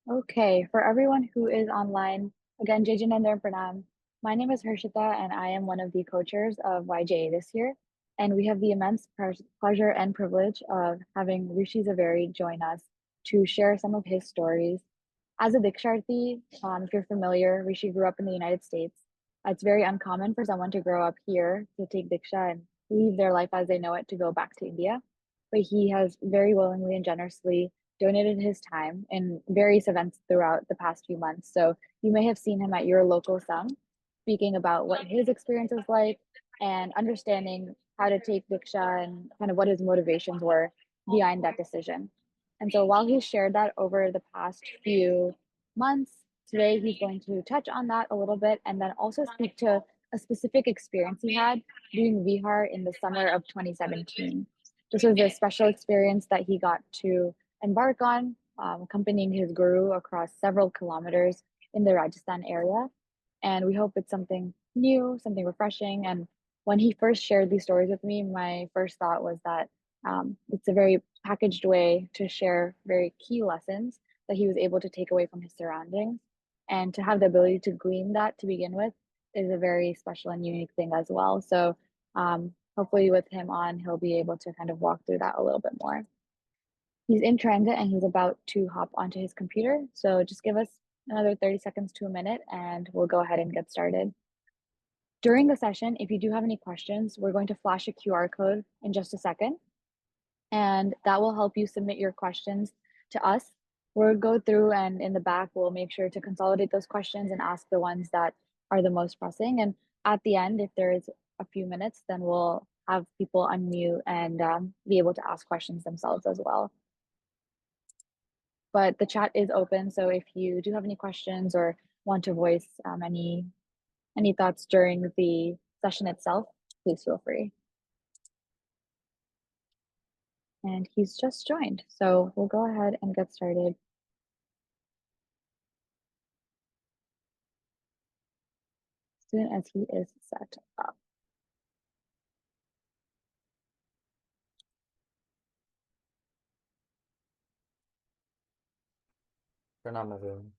Okay, for everyone who is online, again, Jai Jinendra and Pranam. My name is Harshita, and I am one of the co-chairs of YJ this year. And we have the immense pleasure and privilege of having Rishi Zaveri join us to share some of his stories. As a Diksharthi, if you're familiar, Rishi grew up in the United States. It's very uncommon for someone to grow up here to take Diksha and leave their life as they know it to go back to India. But he has very willingly and generously donated his time in various events throughout the past few months. So you may have seen him at your local Sam speaking about what his experience was like and understanding how to take Diksha and kind of what his motivations were behind that decision. And so while he shared that over the past few months, today he's going to touch on that a little bit and then also speak to a specific experience he had doing Vihar in the summer of 2017. This was a special experience that he got to embark on, accompanying his guru across several kilometers in the Rajasthan area. And we hope it's something new, something refreshing. And when he first shared these stories with me, my first thought was that it's a very packaged way to share very key lessons that he was able to take away from his surroundings. And to have the ability to glean that to begin with is a very special and unique thing as well. So hopefully with him on, he'll be able to kind of walk through that a little bit more. He's in transit and he's about to hop onto his computer. So just give us another 30 seconds to a minute and we'll go ahead and get started. During the session, if you do have any questions, we're going to flash a QR code in just a second, and that will help you submit your questions to us. We'll go through and in the back, we'll make sure to consolidate those questions and ask the ones that are the most pressing. And at the end, if there is a few minutes, then we'll have people unmute and be able to ask questions themselves as well. But the chat is open, so if you do have any questions or want to voice any thoughts during the session itself, please feel free. And he's just joined, so we'll go ahead and get started. As soon as he is set up. Pranam everyone.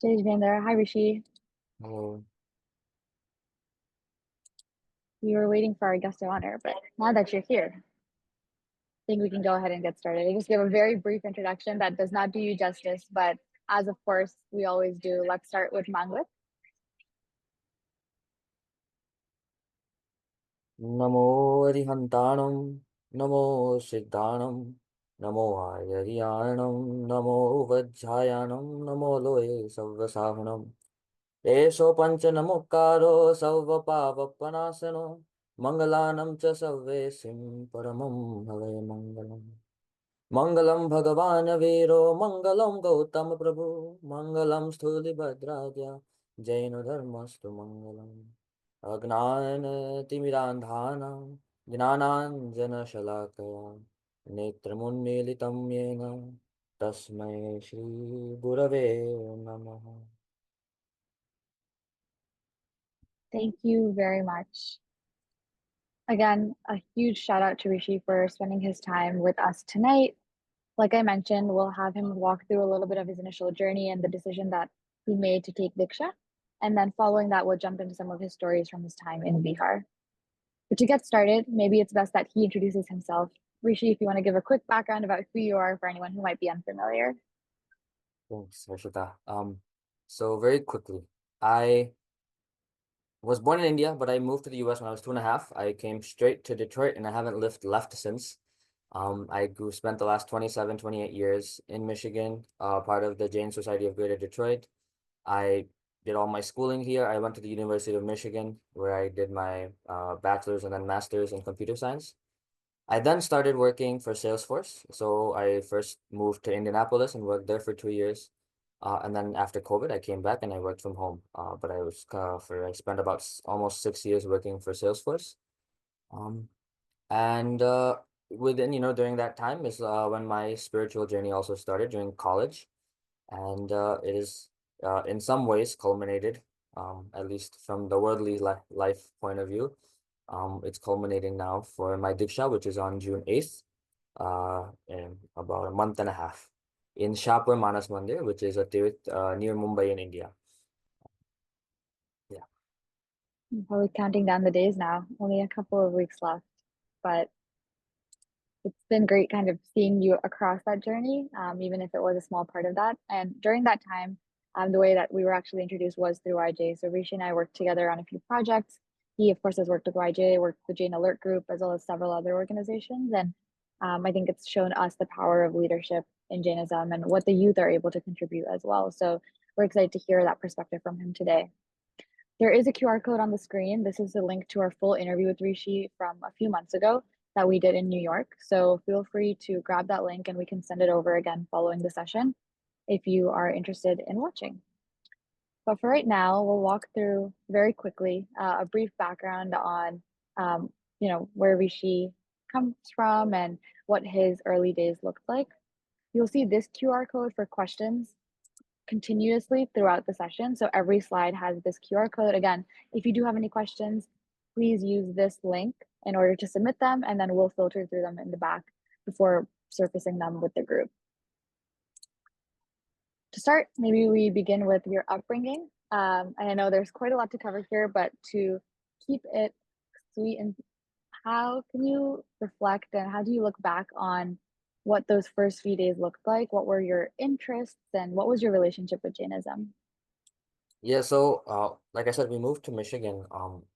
Jai Jinendra. Hi, Rishi. Hello. We were waiting for our guest of honor, but now that you're here, I think we can go ahead and get started. I just give a very brief introduction that does not do you justice, but as of course we always do, let's start with Mangut. Namo Arihantanam, Namo Siddhanam, Namo Ayariyanam, Namo Vajjayanam, Namo Loe Savvasahanam. Esho Panchanamukaro Savvapavapanasano, Mangalanam cha Savvesim Paramam Hare Mangalam. Mangalam Bhagavan Viro, Mangalam Gautama Prabhu, Mangalam Stulibhadraja, Jaina Dharmastu Mangalam. अज्ञानतिमिरान्धानां ज्ञानाञ्जनशलाकया नेत्रमुन्मीलितं येन तस्मै श्रीगुरवे नमः. Thank you very much. Again, a huge shout out to Rishi for spending his time with us tonight. Like I mentioned, we'll have him walk through a little bit of his initial journey and the decision that he made to take Diksha. And then following that, we'll jump into some of his stories from his time in Bihar. But to get started, maybe it's best that he introduces himself. Rishi, if you want to give a quick background about who you are for anyone who might be unfamiliar. Thanks, Harshita. So very quickly, I was born in India, but I moved to the US when I was 2.5. I came straight to Detroit and I haven't left since. Spent the last 27, 28 years in Michigan, part of the Jain Society of Greater Detroit. I did all my schooling here. I went to the University of Michigan, where I did my bachelor's and then master's in computer science. I then started working for Salesforce. So I first moved to Indianapolis and worked there for 2 years. And then after COVID, I came back and I worked from home. But I spent about almost 6 years working for Salesforce. Um, and within, during that time is when my spiritual journey also started during college. And it is in some ways culminated, at least from the worldly life point of view. It's culminating now for my Diksha, which is on June 8th, in about a month and a half. in Shahpur Manas Mandir, which is a Tirth near Mumbai in India. Yeah. I'm probably counting down the days now, only a couple of weeks left, but it's been great kind of seeing you across that journey, even if it was a small part of that. And during that time, the way that we were actually introduced was through YJ. So Rishi and I worked together on a few projects. He, of course, has worked with YJ, worked with the Jain Alert Group, as well as several other organizations. And I think it's shown us the power of leadership in Jainism and what the youth are able to contribute as well. So we're excited to hear that perspective from him today. There is a QR code on the screen. This is a link to our full interview with Rishi from a few months ago that we did in New York. So feel free to grab that link and we can send it over again following the session if you are interested in watching. But for right now, we'll walk through very quickly a brief background on where Rishi comes from and what his early days looked like. You'll see this QR code for questions continuously throughout the session. So every slide has this QR code. Again, if you do have any questions, please use this link in order to submit them, and then we'll filter through them in the back before surfacing them with the group. To start, maybe we begin with your upbringing. And I know there's quite a lot to cover here, but to keep it sweet, and how can you reflect and how do you look back on what those first few days looked like? What were your interests and what was your relationship with Jainism? Yeah, so like I said, we moved to Michigan.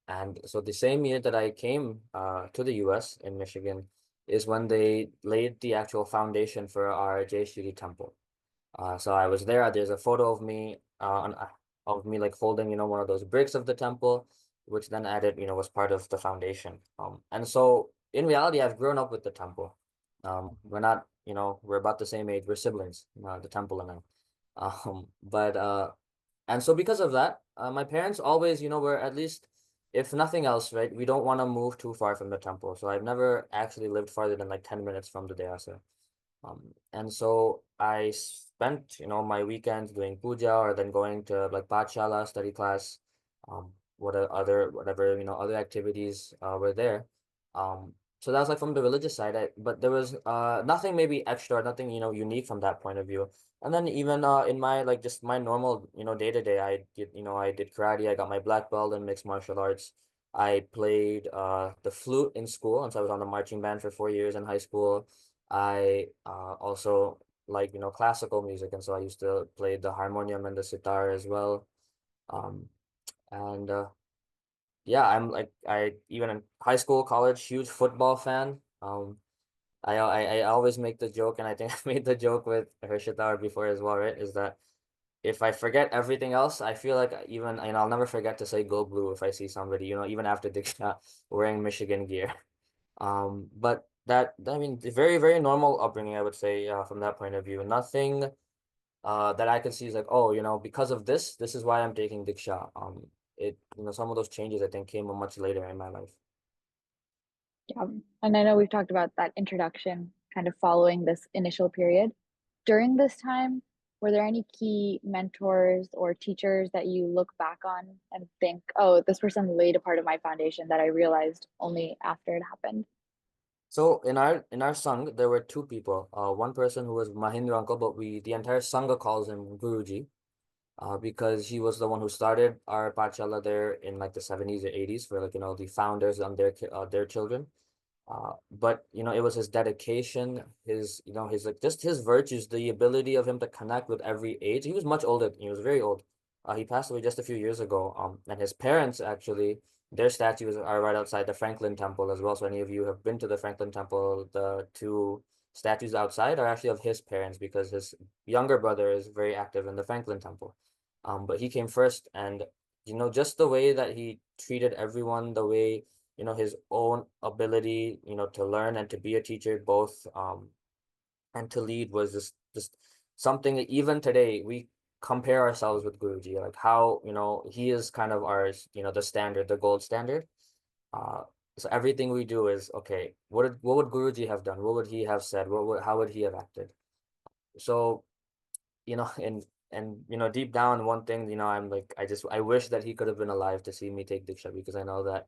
And so the same year that I came to the US in Michigan is when they laid the actual foundation for our Jai Shri temple. So I was there. There's a photo of me like holding, one of those bricks of the temple, which then added, was part of the foundation. And so in reality, I've grown up with the temple. We're not, we're about the same age. We're siblings, the temple and I. But and so because of that, my parents always, were at least, if nothing else, right, we don't want to move too far from the temple. So I've never actually lived farther than like 10 minutes from the dayasa. And so I spent, my weekends doing puja or then going to like pathshala, study class, whatever, other activities were there. So that was like from the religious side, but there was nothing maybe extra, nothing, unique from that point of view. And then even in my like just my normal, day to day, I did karate, I got my black belt in mixed martial arts. I played the flute in school, and so I was on the marching band for 4 years in high school. I also like, classical music, and so I used to play the harmonium and the sitar as well. Um, and yeah, I even in high school, college, huge football fan. I always make the joke, and I think I made the joke with Harshita before as well, right? Is that if I forget everything else, I feel like even, I'll never forget to say go blue if I see somebody, even after Diksha wearing Michigan gear. But I mean, very, very normal upbringing, I would say, from that point of view. Nothing that I could see is like, oh, because of this is why I'm taking Diksha. Some of those changes I think came much later in my life. Yeah. And I know we've talked about that introduction kind of following this initial period. During this time, were there any key mentors or teachers that you look back on and think, oh, this person laid a part of my foundation that I realized only after it happened? So in our Sangh, there were two people. One person who was Mahindra uncle, but the entire Sangha calls him Guruji, because he was the one who started our Pathshala there in like the 70s or 80s for like, the founders and their children. But it was his dedication, his like just his virtues, the ability of him to connect with every age. He was much older. He was very old. He passed away just a few years ago. And his parents actually, their statues are right outside the Franklin Temple as well. So any of you have been to the Franklin Temple, the two statues outside are actually of his parents because his younger brother is very active in the Franklin Temple. But he came first, and just the way that he treated everyone, the way his own ability, to learn and to be a teacher both, and to lead was just something that even today we compare ourselves with Guruji, like how, he is kind of ours, the standard, the gold standard. Uh, so everything we do is, okay, what would Guruji have done? What would he have said? How would he have acted? So, and deep down, one thing, I'm like, I wish that he could have been alive to see me take Diksha, because I know that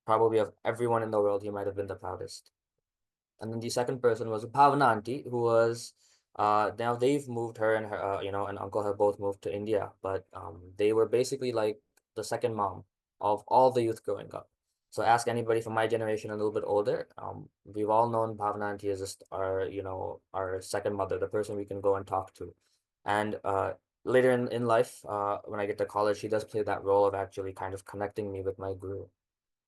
probably of everyone in the world, he might have been the proudest. And then the second person was Bhavna auntie, who was Now they've moved, her and her, and uncle have both moved to India, but they were basically like the second mom of all the youth growing up. So ask anybody from my generation and a little bit older. We've all known Bhavna Aunty as just our, our second mother, the person we can go and talk to. And later in life, when I get to college, she does play that role of actually kind of connecting me with my guru.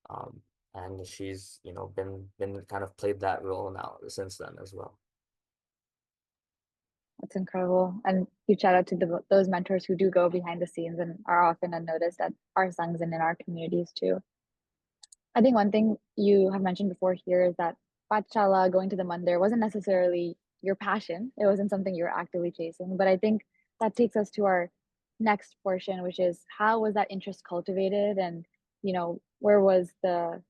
Um, and she's, been kind of played that role now since then as well. That's incredible. And huge shout out to those mentors who do go behind the scenes and are often unnoticed at our sanghs and in our communities too. I think one thing you have mentioned before here is that Pachala, going to the mandir, wasn't necessarily your passion. It wasn't something you were actively chasing. But I think that takes us to our next portion, which is how was that interest cultivated, and where was the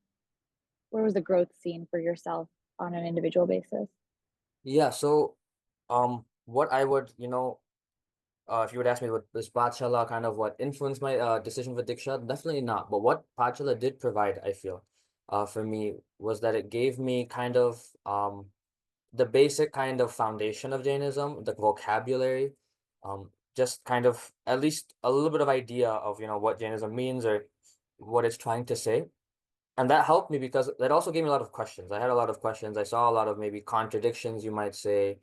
growth seen for yourself on an individual basis? Yeah, so what I would, if you would ask me what this Pachala kind of what influenced my decision with Diksha, definitely not. But what Pachala did provide, I feel, for me was that it gave me kind of the basic kind of foundation of Jainism, the vocabulary, just kind of at least a little bit of idea of, what Jainism means or what it's trying to say. And that helped me because that also gave me a lot of questions. I had a lot of questions. I saw a lot of maybe contradictions, you might say,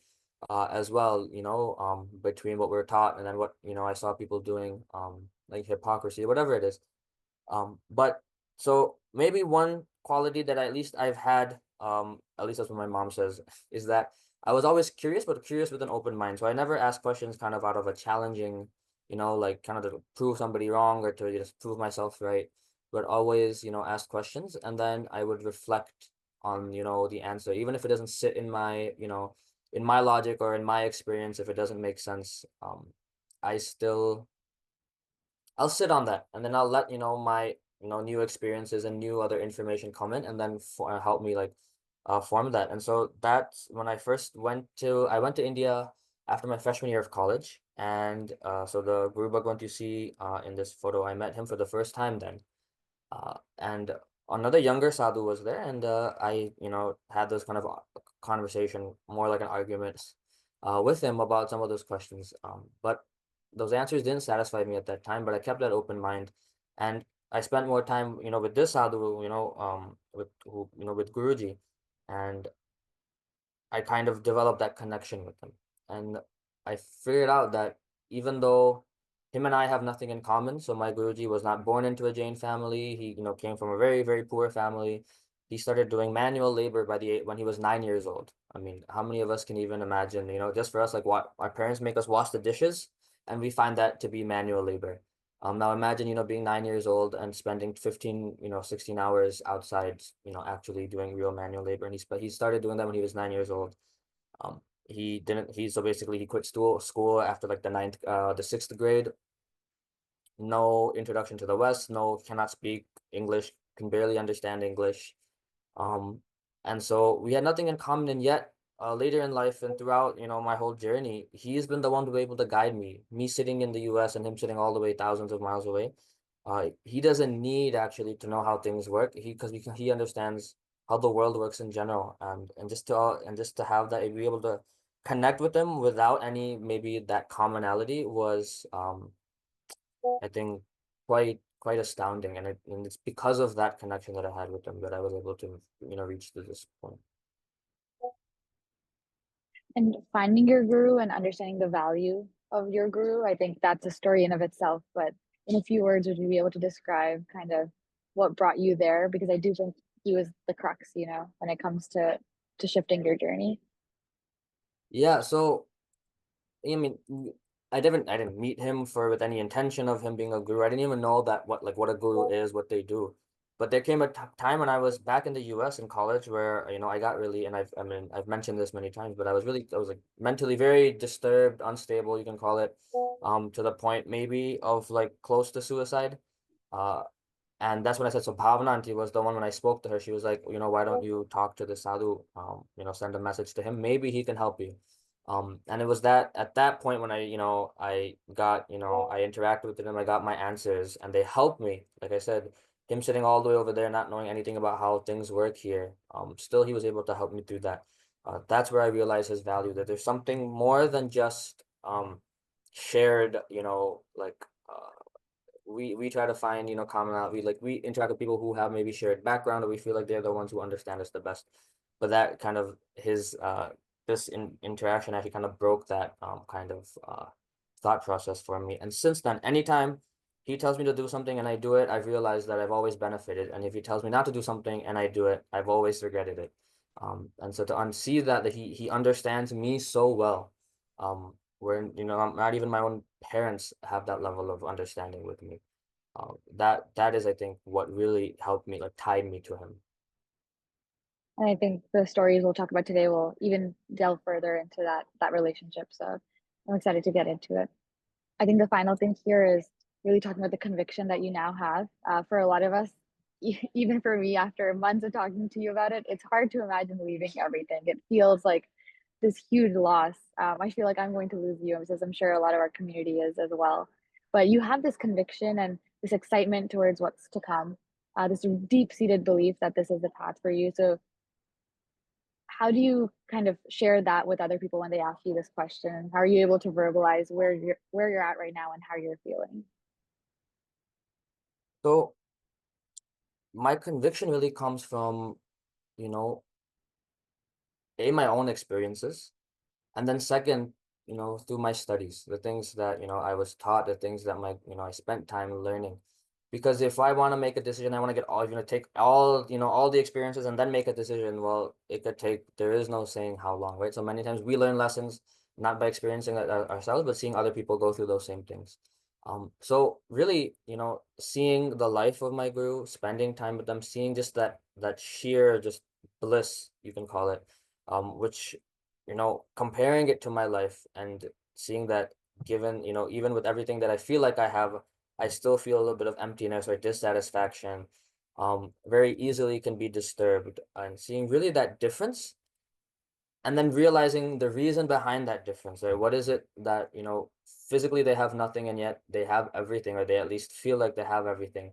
as well, between what we're taught and then what, I saw people doing, like hypocrisy, whatever it is. But so maybe one quality that at least I've had, at least that's what my mom says, is that I was always curious, but curious with an open mind. So I never asked questions kind of out of a challenging, like kind of to prove somebody wrong or to just prove myself right, but always, ask questions and then I would reflect on, the answer, even if it doesn't sit in my, in my logic or in my experience, if it doesn't make sense, I still I'll sit on that and then I'll let my new experiences and new other information come in and then help me like form that. And so that's when I went to India after my freshman year of college. And so the Guru Bhagwan you see in this photo, I met him for the first time then. And another younger sadhu was there, and I, had this kind of conversation, more like an argument, with him about some of those questions. But those answers didn't satisfy me at that time, but I kept that open mind, and I spent more time, with this sadhu, with Guruji, and I kind of developed that connection with him. And I figured out that even though him and I have nothing in common, so my Guruji was not born into a Jain family. He, came from a very, very poor family. He started doing manual labor when he was 9 years old. I mean, how many of us can even imagine, just for us, like what our parents make us wash the dishes, and we find that to be manual labor. Now imagine, being 9 years old and spending 15, 16 hours outside, actually doing real manual labor. And he started doing that when he was 9 years old. So basically he quit school after like the sixth grade. No introduction to the West, no, cannot speak English, can barely understand English. Um, and so we had nothing in common, and yet later in life and throughout, my whole journey, he's been the one to be able to guide me. Me sitting in the US and him sitting all the way thousands of miles away. He doesn't need actually to know how things work. He understands how the world works in general, and just to have that, be able to connect with him without any maybe that commonality was I think quite astounding, and it's because of that connection that I had with them that I was able to reach to this point. And finding your guru and understanding the value of your guru, I think that's a story in of itself. But in a few words, would you be able to describe kind of what brought you there? Because I do think he was the crux, when it comes to shifting your journey. Yeah, so I mean, I didn't meet him for with any intention of him being a guru. I didn't even know that what a guru is, what they do. But there came a time when I was back in the US in college where, I got really, and I've mentioned this many times, but I was like mentally very disturbed, unstable, you can call it, to the point maybe of like close to suicide. Uh, and that's when I said, so Bhavana auntie was the one when I spoke to her, she was like, why don't you talk to the sadhu, send a message to him, maybe he can help you. And it was that at that point when I got, I interacted with them, I got my answers and they helped me. Like I said, him sitting all the way over there, not knowing anything about how things work here, still he was able to help me through that. That's where I realize his value, that there's something more than just shared, like we try to find, commonality. Like we interact with people who have maybe shared background, or we feel like they're the ones who understand us the best. But that kind of his this interaction actually kind of broke that kind of thought process for me. And since then, anytime he tells me to do something and I do it, I've realized that I've always benefited. And if he tells me not to do something and I do it, I've always regretted it. And so to unsee that he understands me so well, where not even my own parents have that level of understanding with me. That is, I think, what really helped me, like tied me to him. And I think the stories we'll talk about today will even delve further into that relationship. So I'm excited to get into it. I think the final thing here is really talking about the conviction that you now have. For a lot of us, even for me, after months of talking to you about it, it's hard to imagine leaving everything. It feels like this huge loss. I feel like I'm going to lose you, as I'm sure a lot of our community is as well. But you have this conviction and this excitement towards what's to come, this deep seated belief that this is the path for you. So how do you kind of share that with other people when they ask you this question? How are you able to verbalize where you're at right now and how you're feeling? So my conviction really comes from, you know, my own experiences, and then second, through my studies, the things that, I was taught, the things that I spent time learning. Because if I want to make a decision, I want to get all, take all, all the experiences and then make a decision. Well, it could take, there is no saying how long, right? So many times we learn lessons not by experiencing it ourselves, but seeing other people go through those same things. So really, seeing the life of my guru, spending time with them, seeing just that sheer just bliss, you can call it, which, comparing it to my life and seeing that, given, even with everything that I feel like I have, I still feel a little bit of emptiness or dissatisfaction, very easily can be disturbed, and seeing really that difference, and then realizing the reason behind that difference, right? What is it that, physically they have nothing and yet they have everything, or they at least feel like they have everything.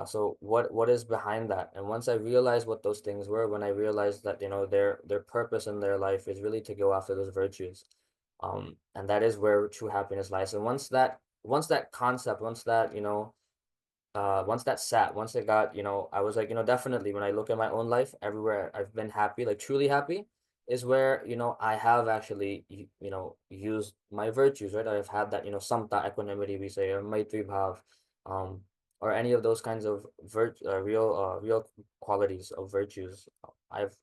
So what is behind that? And once I realized what those things were, when I realized that, their purpose in their life is really to go after those virtues, and that is where true happiness lies. And once that concept, once that sat, once it got, I was like, definitely when I look at my own life, everywhere I've been happy, like truly happy, is where, I have actually, used my virtues, right? I've had that, samta, equanimity, we say, or maitri bhav, um, or any of those kinds of real qualities of virtues.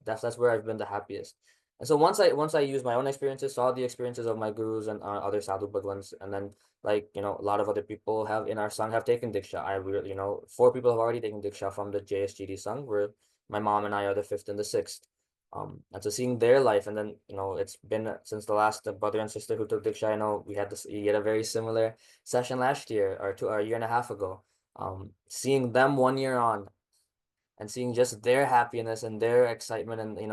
That's where I've been the happiest. And so once I used my own experiences, saw the experiences of my gurus and other sadhu bhagwans, and then, like, a lot of other people have in our sangh have taken Diksha. I will, 4 people have already taken Diksha from the JSGD sangh, where my mom and I are the fifth and the sixth. And so seeing their life, and then, it's been since the last brother and sister who took Diksha. I know we had a very similar session last year, or a year and a half ago. Seeing them 1 year on, and seeing just their happiness and their excitement, and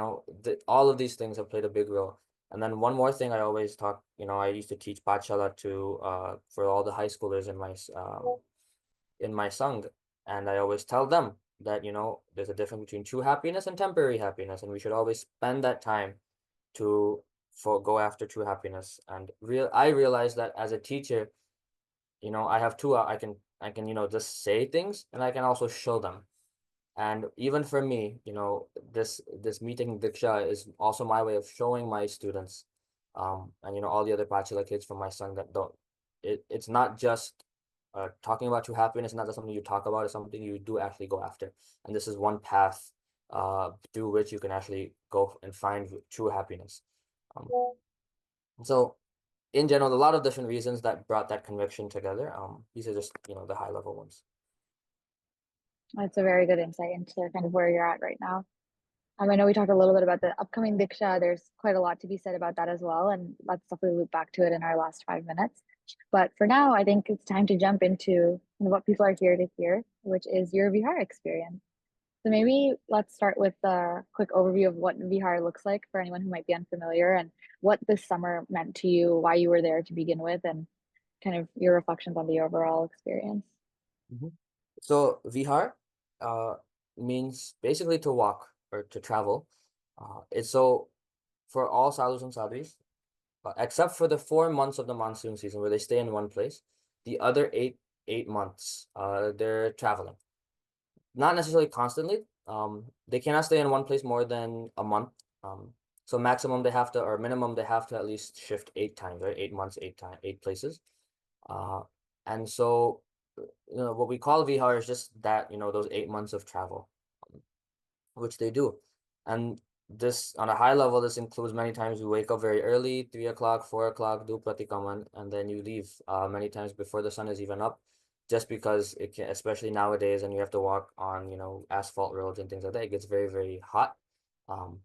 all of these things have played a big role. And then one more thing I always talk, I used to teach Pathshala to for all the high schoolers in my sangh, and I always tell them that, there's a difference between true happiness and temporary happiness, and we should always spend that time to for go after true happiness. And I realize that as a teacher, I have two, I can just say things, and I can also show them. And even for me, this meeting Diksha is also my way of showing my students, and all the other bachelor kids from my son, that don't. It's not just talking about true happiness. Not just something you talk about. It's something you do actually go after. And this is one path, through which you can actually go and find true happiness. Um, so in general, a lot of different reasons that brought that conviction together. These are just the high level ones. That's a very good insight into kind of where you're at right now. I know we talked a little bit about the upcoming Diksha. There's quite a lot to be said about that as well, and let's definitely loop back to it in our last 5 minutes. But for now, I think it's time to jump into what people are here to hear, which is your Vihar experience. So maybe let's start with a quick overview of what Vihar looks like for anyone who might be unfamiliar, and what this summer meant to you, why you were there to begin with, and kind of your reflections on the overall experience. Mhm. So Vihar uh, means basically to walk or to travel. It's so for all sadhus and sadhis, except for the 4 months of the monsoon season where they stay in one place. The other eight months, they're traveling. Not necessarily constantly. They cannot stay in one place more than a month. So maximum they have to, or minimum they have to at least shift 8 times, right? 8 months, 8 times, 8 places. Uh, and so, what we call Vihar is just that, those 8 months of travel, which they do. And this, on a high level, this includes many times you wake up very early, 3 o'clock, 4 o'clock, do pratikaman, and then you leave many times before the sun is even up, just because it can, especially nowadays, and you have to walk on, asphalt roads and things like that, it gets very, very hot um,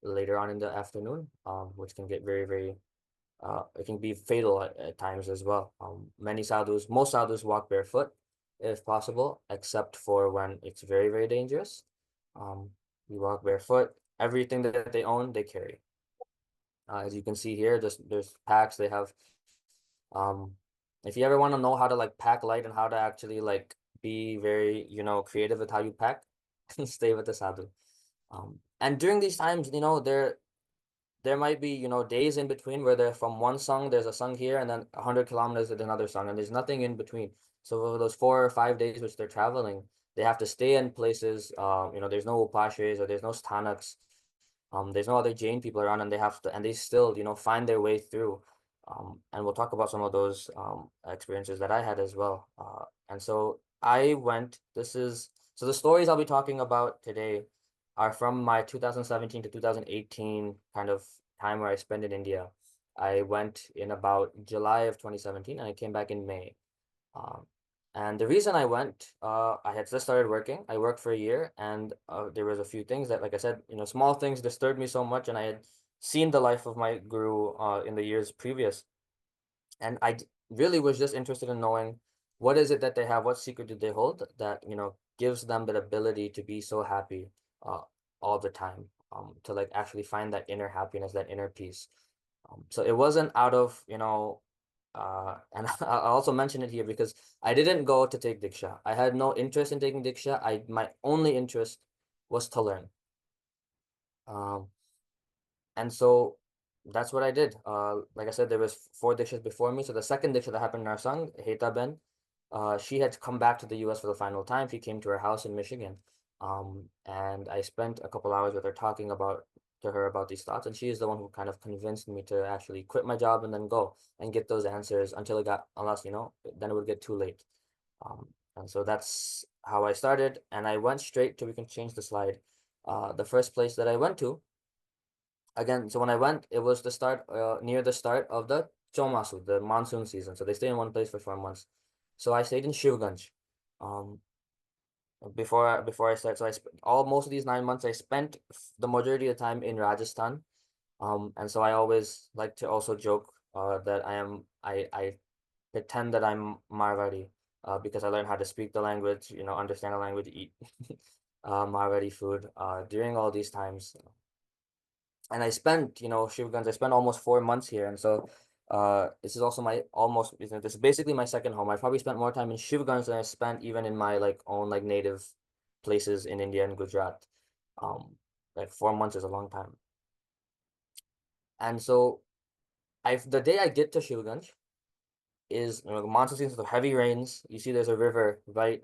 later on in the afternoon, which can get very, very it can be fatal at times as well. Most sadhus walk barefoot if possible, except for when it's very, very dangerous. Um, we walk barefoot. Everything that they own, they carry. As you can see here, just there's packs. They have, um, if you ever want to know how to like pack light and how to actually like be very, creative with how you pack, stay with the sadhu. And during these times, there might be, days in between where they're from one sung, there's a sung here, and then 100 kilometers there's another sung, and there's nothing in between. So for those 4 or 5 days which they're traveling, they have to stay in places, there's no upashas or there's no sthanaks. There's no other Jain people around, and they still, find their way through. And we'll talk about some of those experiences that I had as well. And so I went, so the stories I'll be talking about today are from my 2017 to 2018 kind of time where I spent in India. I went in about July of 2017 and I came back in May. Um, and the reason I went, I had just started working. I worked for a year, and there was a few things that, like I said, small things disturbed me so much, and I had seen the life of my guru in the years previous, and really was just interested in knowing what is it that they have, what secret do they hold that gives them that ability to be so happy uh, all the time, to like actually find that inner happiness, that inner peace. So it wasn't out of, and I also mention it here because I didn't go to take Diksha. I had no interest in taking Diksha. My only interest was to learn. Um, and so that's what I did. Like I said, there was 4 Dikshas before me. So the second Diksha that happened in our song, Heta Ben, she had come back to the US for the final time. She came to her house in Michigan. And I spent a couple hours with her talking to her about these thoughts. And she is the one who kind of convinced me to actually quit my job and then go and get those answers unless, then it would get too late. And so that's how I started. And I went straight to, we can change the slide. The first place that I went to, again, so when I went, it was near the start of the Chomasu, the monsoon season. So they stay in one place for 4 months. So I stayed in Shivganj. Um, before I started, so most of these 9 months I spent the majority of the time in Rajasthan. And so I always like to also joke that I pretend that I'm Marwari because I learned how to speak the language, understand the language, eat Marwari food during all these times. And I spent, Shivganj, I spent almost 4 months here. And so this is also this is basically my second home. I probably spent more time in Shivganj than I spent even in my like own like native places in India and Gujarat. Like 4 months is a long time. And so the day I get to Shivganj is, the monsoon season, so heavy rains. You see there's a river right,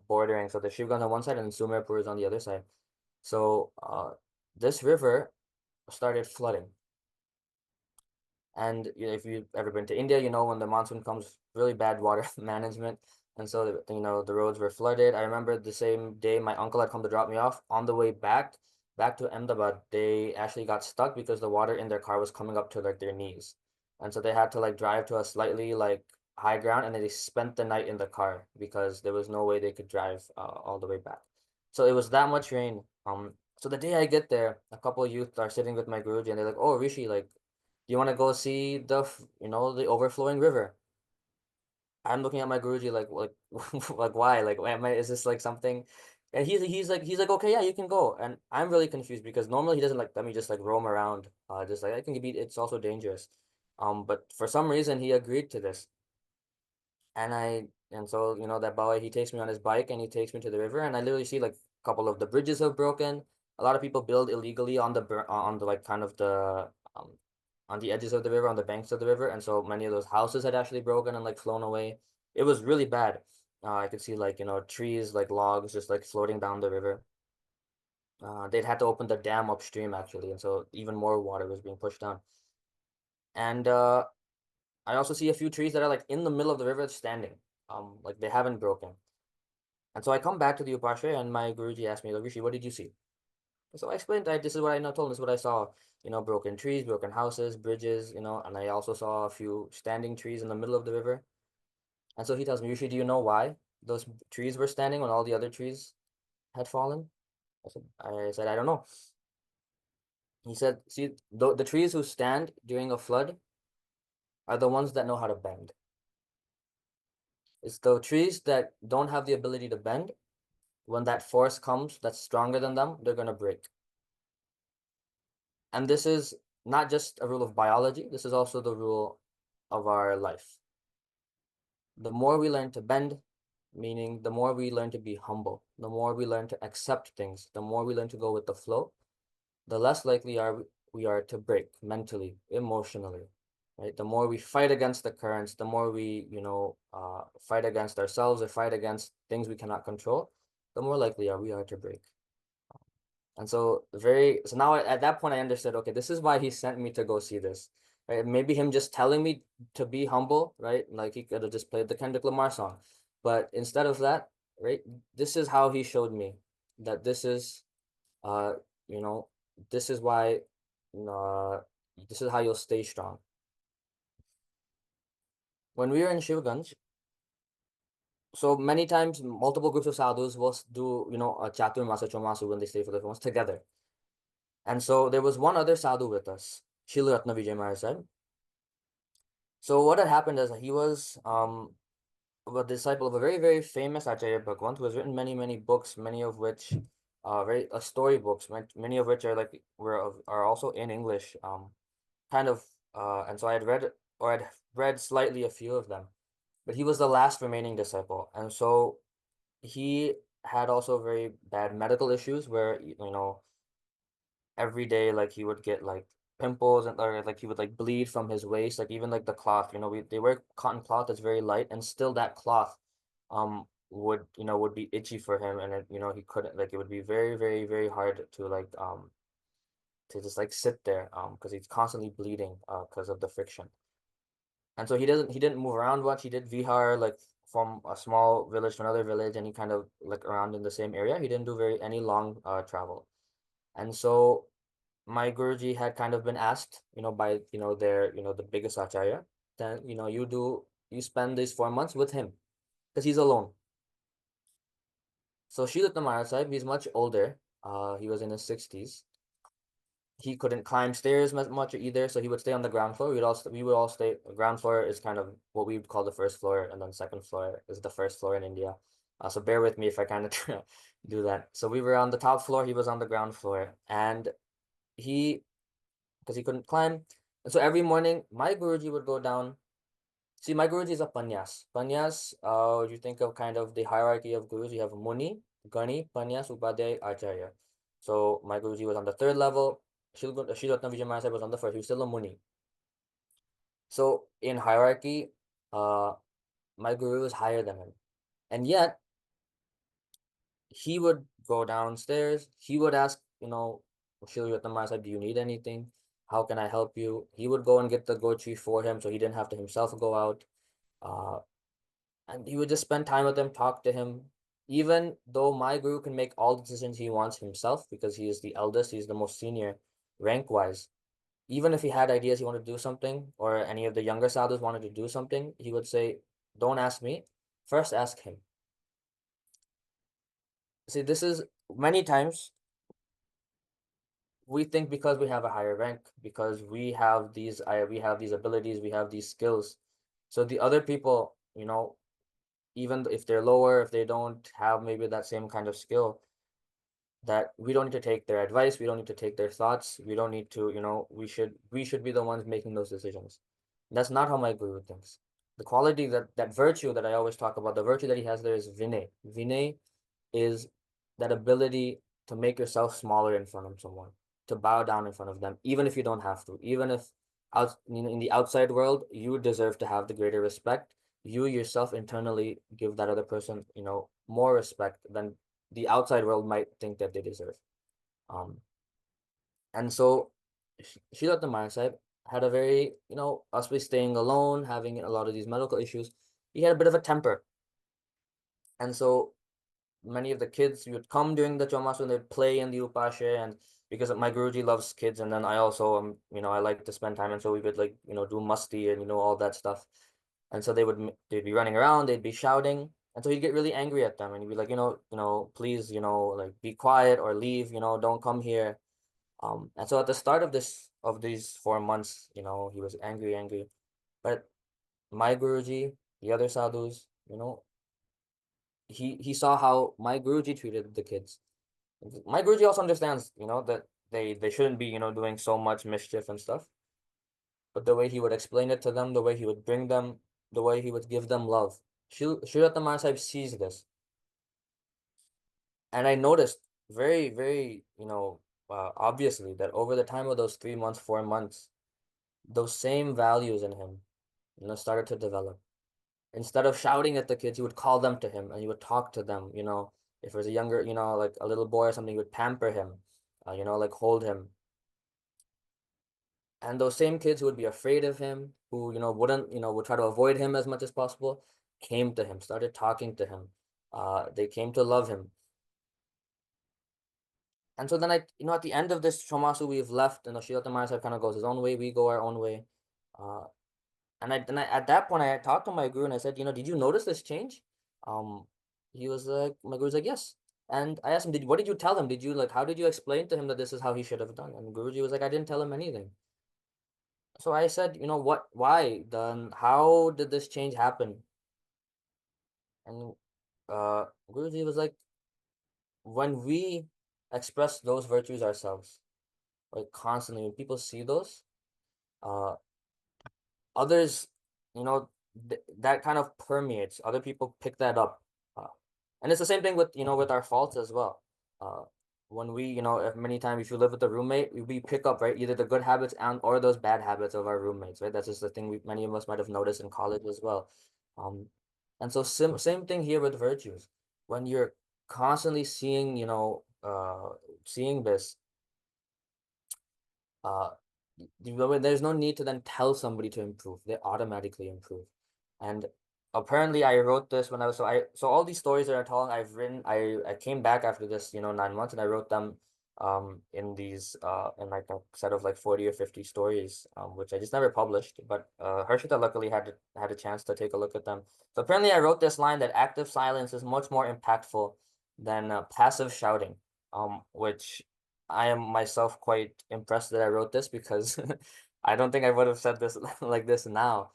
bordering. So the Shivganj on one side and then Sumerpur is on the other side. So this river started flooding. And if you've ever been to India, when the monsoon comes, really bad water management. And so, the roads were flooded. I remember the same day my uncle had come to drop me off on the way back to Ahmedabad, they actually got stuck because the water in their car was coming up to like their knees. And so they had to like drive to a slightly like high ground, and then they spent the night in the car because there was no way they could drive all the way back. So it was that much rain. So the day I get there, a couple of youth are sitting with my Guruji and they're like, "Oh, Rishi, like, do you want to go see the overflowing river?" I'm looking at my Guruji like like why? Like is this like something? And he's like okay, yeah, you can go. And I'm really confused because normally he doesn't like let me just like roam around. Just like I can be it's also dangerous. But for some reason he agreed to this. And so that boy, he takes me on his bike and he takes me to the river, and I literally see like a couple of the bridges have broken. A lot of people build illegally on on the like kind of the on the edges of the river, on the banks of the river, and so many of those houses had actually broken and like flown away. It was really bad. I could see like, trees, like logs just like floating down the river. They'd had to open the dam upstream actually, and so even more water was being pushed down. And I also see a few trees that are like in the middle of the river standing, like they haven't broken. And so I come back to the Upashray and my Guruji asked me, like, Rishi, what did you see? So I explained that this is what I know told him, this is what I saw, broken trees, broken houses, bridges, and I also saw a few standing trees in the middle of the river. And so he tells me, Rishi, do you know why those trees were standing when all the other trees had fallen? I said, I don't know. He said, see, the trees who stand during a flood are the ones that know how to bend. It's the trees that don't have the ability to bend. When that force comes that's stronger than them, they're going to break. And this is not just a rule of biology, this is also the rule of our life. The more we learn to bend, meaning the more we learn to be humble, the more we learn to accept things, the more we learn to go with the flow, the less likely we are to break mentally, emotionally, right? The more we fight against the currents, the more we, fight against ourselves or fight against things we cannot control, the more likely we are to break. And so now at that point I understood, okay, this is why he sent me to go see this. Right? Maybe him just telling me to be humble, right? Like he could have just played the Kendrick Lamar song. But instead of that, right, this is how he showed me that uh, you know, this is why uh this is how you'll stay strong. When we were in Shivganj, so many times multiple groups of sadhus will do, a Chatur Masa Chomasu when they stay for the months together. And so there was one other sadhu with us, ViraagRatna Vijayji Maharaj said. So what had happened is he was a disciple of a very, very famous Acharya Bhagwant who has written many, many books, many of which very story books, many of which are also in English, kind of and so I'd read slightly a few of them. But he was the last remaining disciple. And so he had also very bad medical issues where, every day like he would get like pimples and or like he would like bleed from his waist, like even like the cloth, they wear cotton cloth that's very light, and still that cloth would be itchy for him, and he couldn't, like, it would be very, very, very hard to just like sit there because he's constantly bleeding because of the friction. And so he didn't move around much. He did Vihar like from a small village to another village, and he kind of like around in the same area. He didn't do very any long travel. And so my Guruji had kind of been asked, by, the biggest Acharya, then, you spend these 4 months with him because he's alone. So Sri Maharaj Sahib, he's much older. He was in his 60s. He couldn't climb stairs much either, so he would stay on the ground floor. We would all stay. Ground floor is kind of what we would call the first floor, and then second floor is the first floor in India. So bear with me if I kind of do that. So we were on the top floor, he was on the ground floor, and he because he couldn't climb. And so every morning, my Guruji would go down. See, my Guruji is a Panyas. Panyas, you think of kind of the hierarchy of gurus. You have Muni, Gani, Panyas, Upadhyay, Acharya. So my Guruji was on the third level. Sri Ratna Vijay Maharaj was on the first. He was still a Muni. So in hierarchy, uh, my Guru was higher than him. And yet, he would go downstairs. He would ask, Shri Ratna Maharaj, do you need anything? How can I help you? He would go and get the gochi for him so he didn't have to himself go out. Uh, and he would just spend time with him, talk to him. Even though my guru can make all the decisions he wants himself because he is the eldest, he's the most senior rank wise. Even if he had ideas he wanted to do something, or any of the younger sadhus wanted to do something, he would say, don't ask me, first ask him. See, this is many times we think because we have a higher rank, because we have these abilities, we have these skills. So the other people, even if they're lower, if they don't have maybe that same kind of skill, that we don't need to take their advice, we don't need to take their thoughts, we don't need to, we should be the ones making those decisions. That's not how my guru thinks. The quality, that virtue that I always talk about, the virtue that he has there is Vinay. Vinay is that ability to make yourself smaller in front of someone, to bow down in front of them, even if you don't have to, even if in the outside world, you deserve to have the greater respect. You yourself internally give that other person, more respect than the outside world might think that they deserve. Um, and so Srila Tamar Sahib had a very, possibly staying alone, having a lot of these medical issues. He had a bit of a temper. And so many of the kids would come during the chomasu and they'd play in the upashe, and because my guruji loves kids, and then I also I like to spend time, and so we would like do musti and all that stuff. And so they'd be running around, they'd be shouting, and so he'd get really angry at them, and he'd be like, please, like be quiet or leave, don't come here. And so at the start of these 4 months, he was angry, but my guruji, the other sadhus, he saw how my guruji treated the kids. My guruji also understands, that they shouldn't be, doing so much mischief and stuff. But the way he would explain it to them, the way he would bring them, the way he would give them love. Shri Maharaj Sahib sees this. And I noticed very, very, obviously that over the time of those 3 months, 4 months, those same values in him, started to develop. Instead of shouting at the kids, he would call them to him and he would talk to them. If it was a younger, like a little boy or something, he would pamper him, like hold him. And those same kids who would be afraid of him, who, wouldn't, would try to avoid him as much as possible, came to him, started talking to him. They came to love him. And so then at the end of this Shomasu, we've left, and Shilata Maharaj kind of goes his own way, we go our own way. Uh, and I at that point I talked to my guru and I said, did you notice this change? Um, he was like, my guru's like, yes. And I asked him, what did you tell him? How did you explain to him that this is how he should have done? And Guruji was like, I didn't tell him anything. So I said, why? Then how did this change happen? And Guruji was like, when we express those virtues ourselves, like constantly, when people see those, uh, others, that kind of permeates. Other people pick that up, uh, and it's the same thing with with our faults as well. Uh, when we, if many times if you live with a roommate, we pick up, right, either the good habits and or those bad habits of our roommates, right? That's just the thing many of us might have noticed in college as well. Um, and so same thing here with virtues. When you're constantly seeing, seeing this, uh, there's no need to then tell somebody to improve. They automatically improve. And apparently I wrote this when I was so all these stories that I'm telling, I've written, I came back after this, 9 months, and I wrote them in these in like a set of like 40 or 50 stories, which I just never published. But Harshita luckily had a chance to take a look at them. So apparently I wrote this line that active silence is much more impactful than passive shouting, which I am myself quite impressed that I wrote this, because I don't think I would have said this like this now.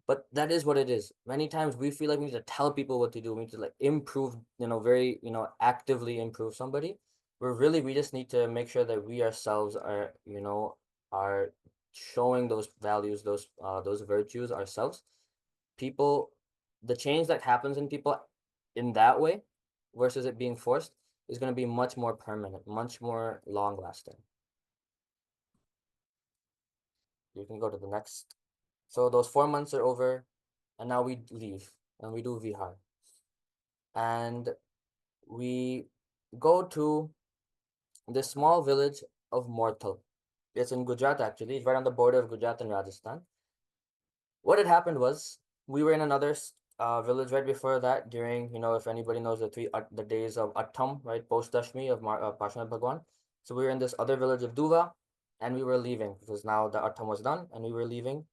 But that is what it is. Many times we feel like we need to tell people what to do. We need to like improve, very, actively improve somebody. We just need to make sure that we ourselves are, are showing those values, those virtues ourselves. People, the change that happens in people in that way versus it being forced is going to be much more permanent, much more long lasting. You can go to the next. So those 4 months are over, and now we leave and we do Vihar. And we go to this small village of Mortal. It's in Gujarat, actually. It's right on the border of Gujarat and Rajasthan. What had happened was we were in another village right before that during, if anybody knows the days of Attam, right? Post Dashmi of Parshana Bhagwan. So we were in this other village of Duva, and we were leaving because now the Attam was done and we were leaving.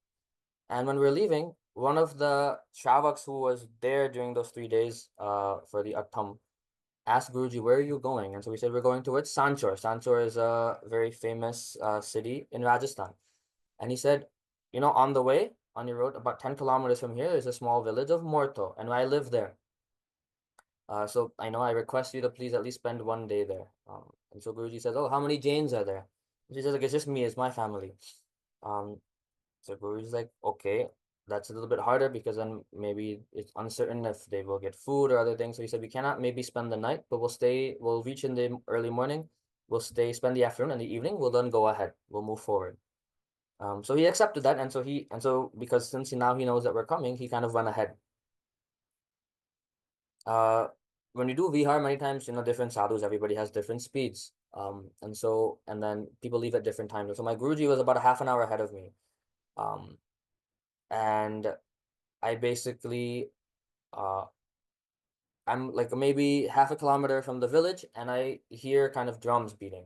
And when we were leaving, one of the Shravaks who was there during those 3 days for the Attam asked Guruji, where are you going? And so we said, we're going towards Sanchor. Sanchor is a very famous city in Rajasthan. And he said, on the way, on your road, about 10 kilometers from here, is a small village of Morto, and I live there. So I request you to please at least spend one day there. And so Guruji says, oh, how many Jains are there? She says, like, it's just me, it's my family. So Guruji's like, okay, that's a little bit harder because then maybe it's uncertain if they will get food or other things. So he said we cannot maybe spend the night, but we'll reach in the early morning, we'll stay, spend the afternoon and the evening, we'll then go ahead, we'll move forward. So he accepted that, and so because since now he knows that we're coming, he kind of went ahead. Uh, when you do Vihar, many times, different sadhus, everybody has different speeds. And then people leave at different times. So my Guruji was about a half an hour ahead of me. Um, and I basically, uh, I'm like maybe half a kilometer from the village, and I hear kind of drums beating.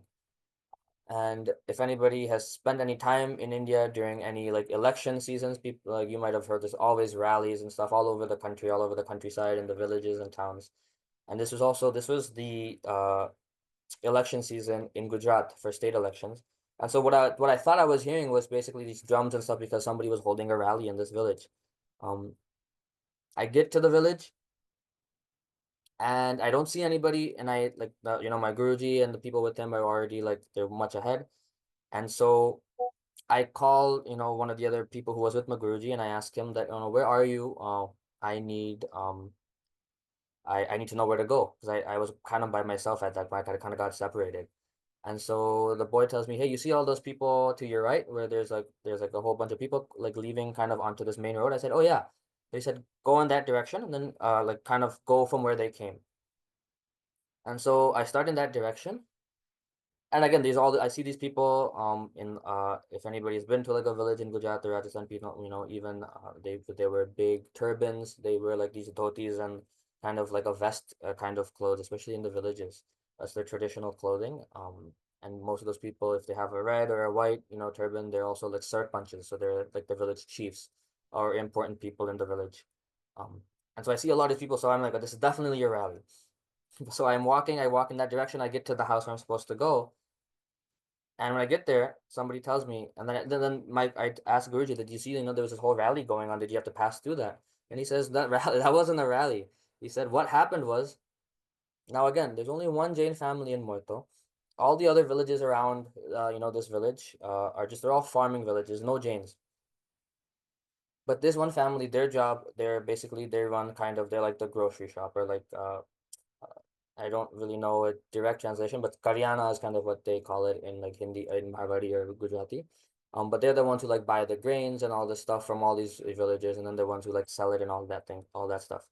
And if anybody has spent any time in India during any like election seasons, people like you might have heard there's always rallies and stuff all over the country, all over the countryside, in the villages and towns. And this was the election season in Gujarat for state elections. And so what I thought I was hearing was basically these drums and stuff because somebody was holding a rally in this village. Um, I get to the village and I don't see anybody, and I like my Guruji and the people with him are already like they're much ahead. And so I call, one of the other people who was with my Guruji, and I ask him that, where are you? I need I need to know where to go because I was kind of by myself at that point. I kind of got separated. And so the boy tells me, "Hey, you see all those people to your right where there's like a whole bunch of people like leaving kind of onto this main road?" I said, "Oh yeah." They said, "Go in that direction and then like kind of go from where they came." And so I start in that direction. And again, I see these people in if anybody's been to like a village in Gujarat or Rajasthan, people, even they wear big turbans, they wear like these dhotis and kind of like a vest kind of clothes, especially in the villages. That's their traditional clothing. And most of those people, if they have a red or a white, turban, they're also like sarpanches, so they're like the village chiefs or important people in the village. Um, and so I see a lot of people, so I'm like, "Oh, this is definitely a rally." So I walk in that direction, I get to the house where I'm supposed to go. And when I get there, somebody tells me, and then I asked Guruji, "Did you see, there was this whole rally going on? Did you have to pass through that?" And he says that rally, that wasn't a rally. He said what happened was, now again, there's only one Jain family in Moito. All the other villages around, this village, they're all farming villages, no Jains. But this one family, their job, they run kind of, they're like the grocery shop or like I don't really know a direct translation, but Karyana is kind of what they call it in like Hindi, in Marwari or Gujarati. But they're the ones who like buy the grains and all this stuff from all these villages, and then the ones who like sell it and all that stuff.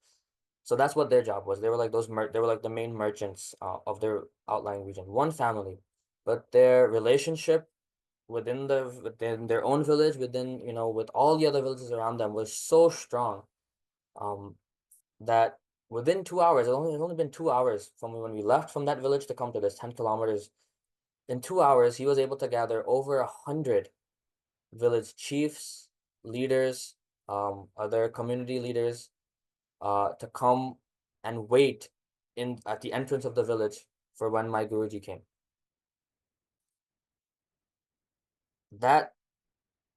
So that's what their job was. They were like they were like the main merchants of their outlying region. One family, but their relationship within their own village, with all the other villages around them was so strong. Um, that within 2 hours, it's only been 2 hours from when we left from that village to come to this 10 kilometers. In 2 hours, he was able to gather over 100 village chiefs, leaders, other community leaders, to come and wait in at the entrance of the village for when my Guruji came. That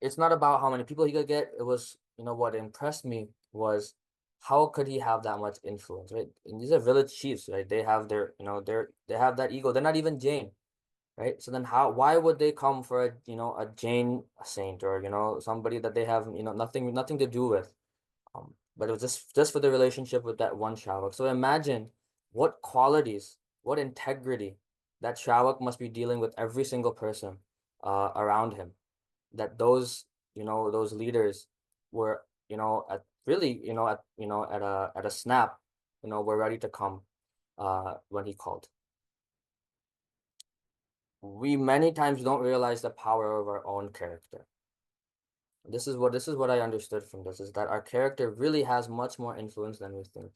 it's not about how many people he could get. It was, what impressed me was how could he have that much influence, right? And these are village chiefs, right? They have they have that ego. They're not even Jain, right? So then why would they come for a Jain saint or, somebody that they have, nothing to do with? But it was just for the relationship with that one Shravak. So imagine what qualities, what integrity that Shravak must be dealing with every single person around him, that those leaders were at really at a snap, were ready to come when he called. We many times don't realize the power of our own character. This is what I understood from this, is that our character really has much more influence than we think.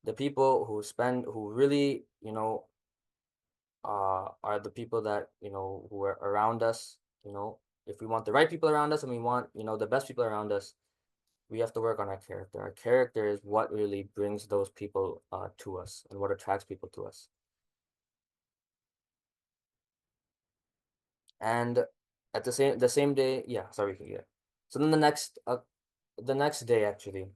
The people who really are the people that who are around us. If we want the right people around us and we want the best people around us, we have to work on our character. Our character is what really brings those people to us and what attracts people to us. And at the same day, yeah, sorry, yeah. So then the next day actually.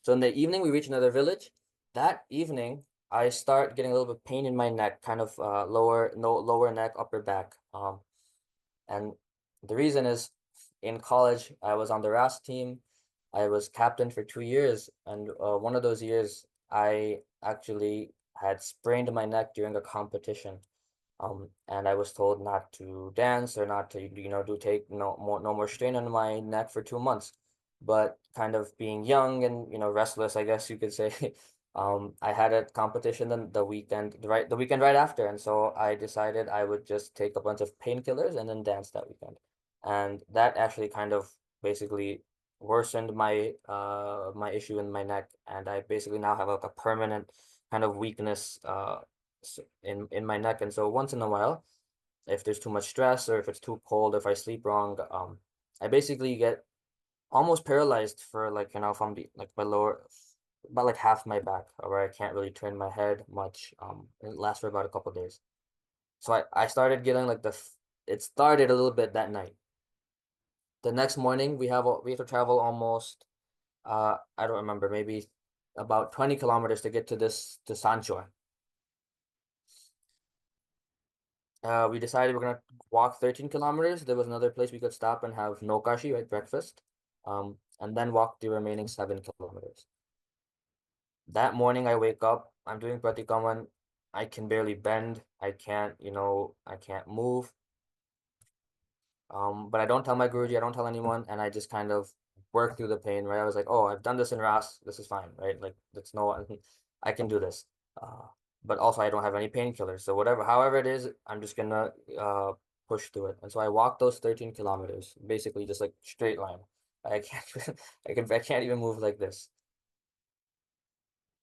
So in the evening we reach another village. That evening I start getting a little bit pain in my neck, kind of lower no lower neck, upper back. And the reason is in college I was on the RAS team. I was captain for 2 years, and one of those years I actually had sprained my neck during a competition. And I was told not to dance or not to, do take no more strain on my neck for 2 months. But kind of being young and, restless, I guess you could say, I had a competition the weekend right after, and so I decided I would just take a bunch of painkillers and then dance that weekend. And that actually kind of basically worsened my issue in my neck, and I basically now have like a permanent kind of weakness in my neck. And so once in a while, if there's too much stress or if it's too cold, if I sleep wrong, I basically get almost paralyzed for like, from the like my lower, about like half my back, where I can't really turn my head much. And it lasts for about a couple of days. So I started getting like it started a little bit that night. The next morning we have to travel almost I don't remember, maybe about 20 kilometers to get to Sanchor. We decided we're gonna walk 13 kilometers. There was another place we could stop and have nokashi, right, breakfast, and then walk the remaining 7 kilometers. That morning, I wake up. I'm doing pratikaman. I can barely bend. I can't move. But I don't tell my guruji. I don't tell anyone, and I just kind of work through the pain. Right, I was like, oh, I've done this in Ras. This is fine, right? Like, that's no, I can do this. Uh, but also I don't have any painkillers. So whatever, however it is, I'm just gonna push through it. And so I walked those 13 kilometers, basically just like straight line. I can't I can't even move like this.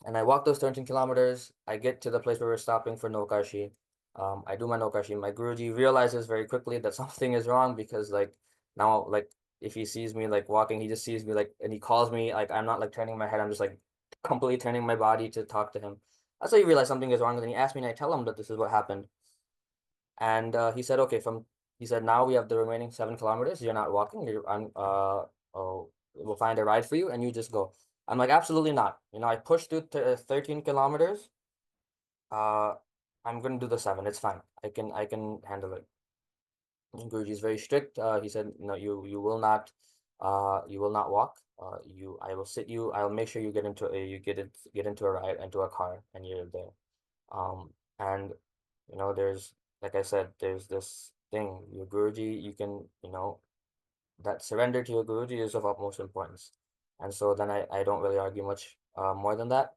And I walk those 13 kilometers. I get to the place where we're stopping for Nokashi. I do my Nokashi. My Guruji realizes very quickly that something is wrong, because like now, like if he sees me like walking, he just sees me like, and he calls me, like I'm not like turning my head. I'm just like completely turning my body to talk to him. That's how he realized something is wrong. And then he asked me, and I tell him that this is what happened. And he said, okay, he said, now we have the remaining 7 kilometers. You're not walking. Oh, we'll find a ride for you, and you just go. I'm like, absolutely not. I pushed through 13 kilometers. Uh, I'm gonna do the 7. It's fine. I can handle it. And Guruji is very strict. He said, no, you will not walk. I will sit you. I'll make sure you get into a ride, into a car, and you're there. And there's, like I said, there's this thing, your Guruji, you can, that surrender to your Guruji is of utmost importance. And so then I don't really argue much more than that.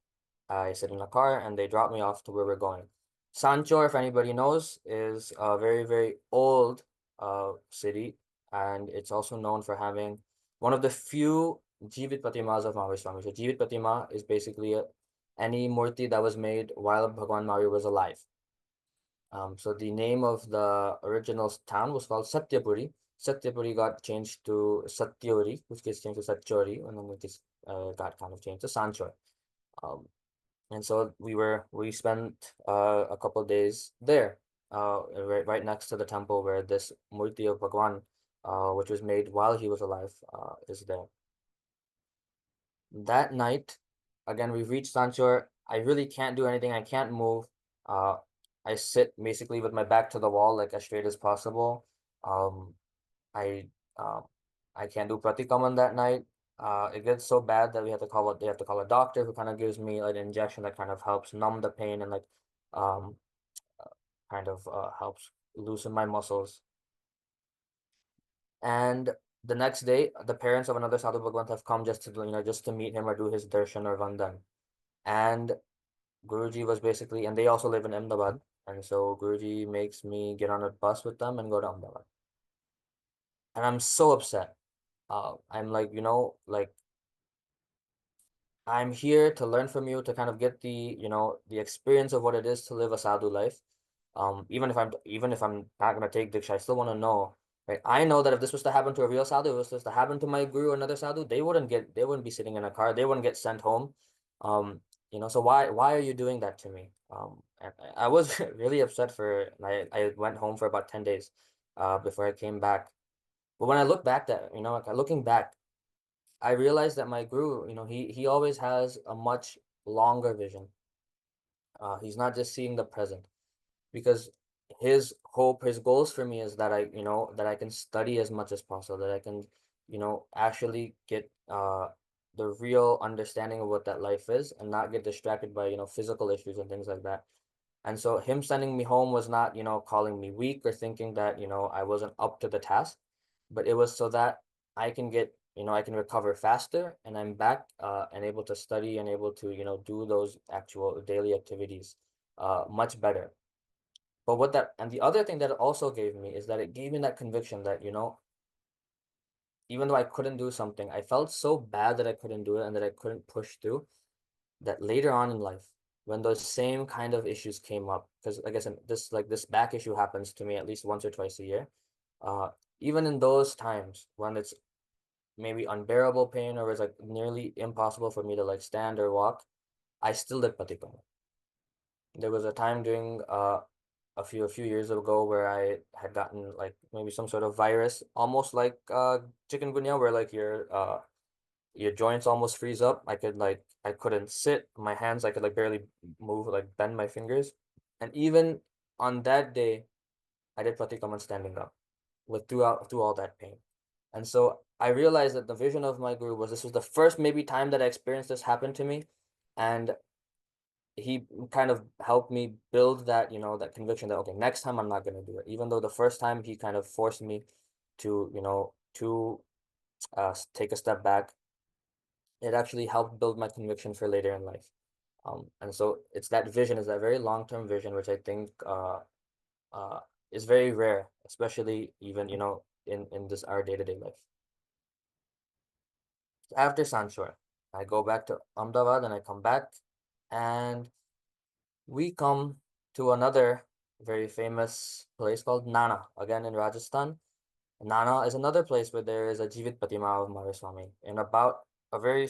I sit in a car and they drop me off to where we're going. Sanchor, if anybody knows, is a very, very old city, and it's also known for having one of the few Jeevit Patimas of Mahavir Swami. So Jeevit Patima is basically any murti that was made while Bhagwan Mahavir was alive. So the name of the original town was called Satyapuri. Satyapuri got changed to Satyori, which gets changed to Satyori, and then it just got kind of changed to Sanchor. Um, and so we spent a couple of days there, right next to the temple where this Murti of Bhagwan, which was made while he was alive, is there. That night, again, we reached Sanchor. I really can't do anything. I can't move. Uh, I sit basically with my back to the wall, like as straight as possible. Um, I um, I can't do pratikaman that night. It gets so bad that they have to call a doctor who kind of gives me like an injection that kind of helps numb the pain and like um kind of helps loosen my muscles. And the next day, the parents of another Sadhu Bhagwant have come just to meet him or do his darshan or vandan. And Guruji was basically, and they also live in Ahmedabad. And so Guruji makes me get on a bus with them and go to Ahmedabad. And I'm so upset. I'm like, like I'm here to learn from you, to kind of get the experience of what it is to live a sadhu life. Even if I'm not gonna take Diksha, I still want to know, right? I know that if this was to happen to a real sadhu, if this was to happen to my guru or another sadhu, they wouldn't be sitting in a car, they wouldn't get sent home. So why are you doing that to me? And I was really upset I went home for about 10 days before I came back. But when I look back like looking back, I realized that my guru, he always has a much longer vision. He's not just seeing the present, because his goals for me is that I can study as much as possible, that I can, actually get uh the real understanding of what that life is and not get distracted by, physical issues and things like that. And so him sending me home was not, calling me weak or thinking that, I wasn't up to the task, but it was so that I can get, I can recover faster and I'm back and able to study and able to, do those actual daily activities much better. But what that, and the other thing that it also gave me is that it gave me that conviction that, even though I couldn't do something, I felt so bad that I couldn't do it and that I couldn't push through, that later on in life, when those same kind of issues came up, because like I said, this back issue happens to me at least once or twice a year. Uh, Even in those times when it's maybe unbearable pain or it's like nearly impossible for me to like stand or walk, I still did patikam. There was a time during a few years ago where I had gotten like maybe some sort of virus, almost like chikungunya, where like your joints almost freeze up. I couldn't sit. My hands, I could like barely move, like bend my fingers. And even on that day, I did pratikaman standing up with through all that pain. And so I realized that the vision of my guru was this was the first maybe time that I experienced this happen to me. And he kind of helped me build that, that conviction that okay, next time I'm not gonna do it. Even though the first time he kind of forced me to, take a step back, it actually helped build my conviction for later in life. And so it's that vision, is that very long-term vision, which I think uh, is very rare, especially even, in this our day-to-day life. After Sanchor, I go back to Ahmedabad and I come back and we come to another very famous place called Nana, again in Rajasthan. Nana is another place where there is a Jivit Pratima of Maharaj Swami. In about a very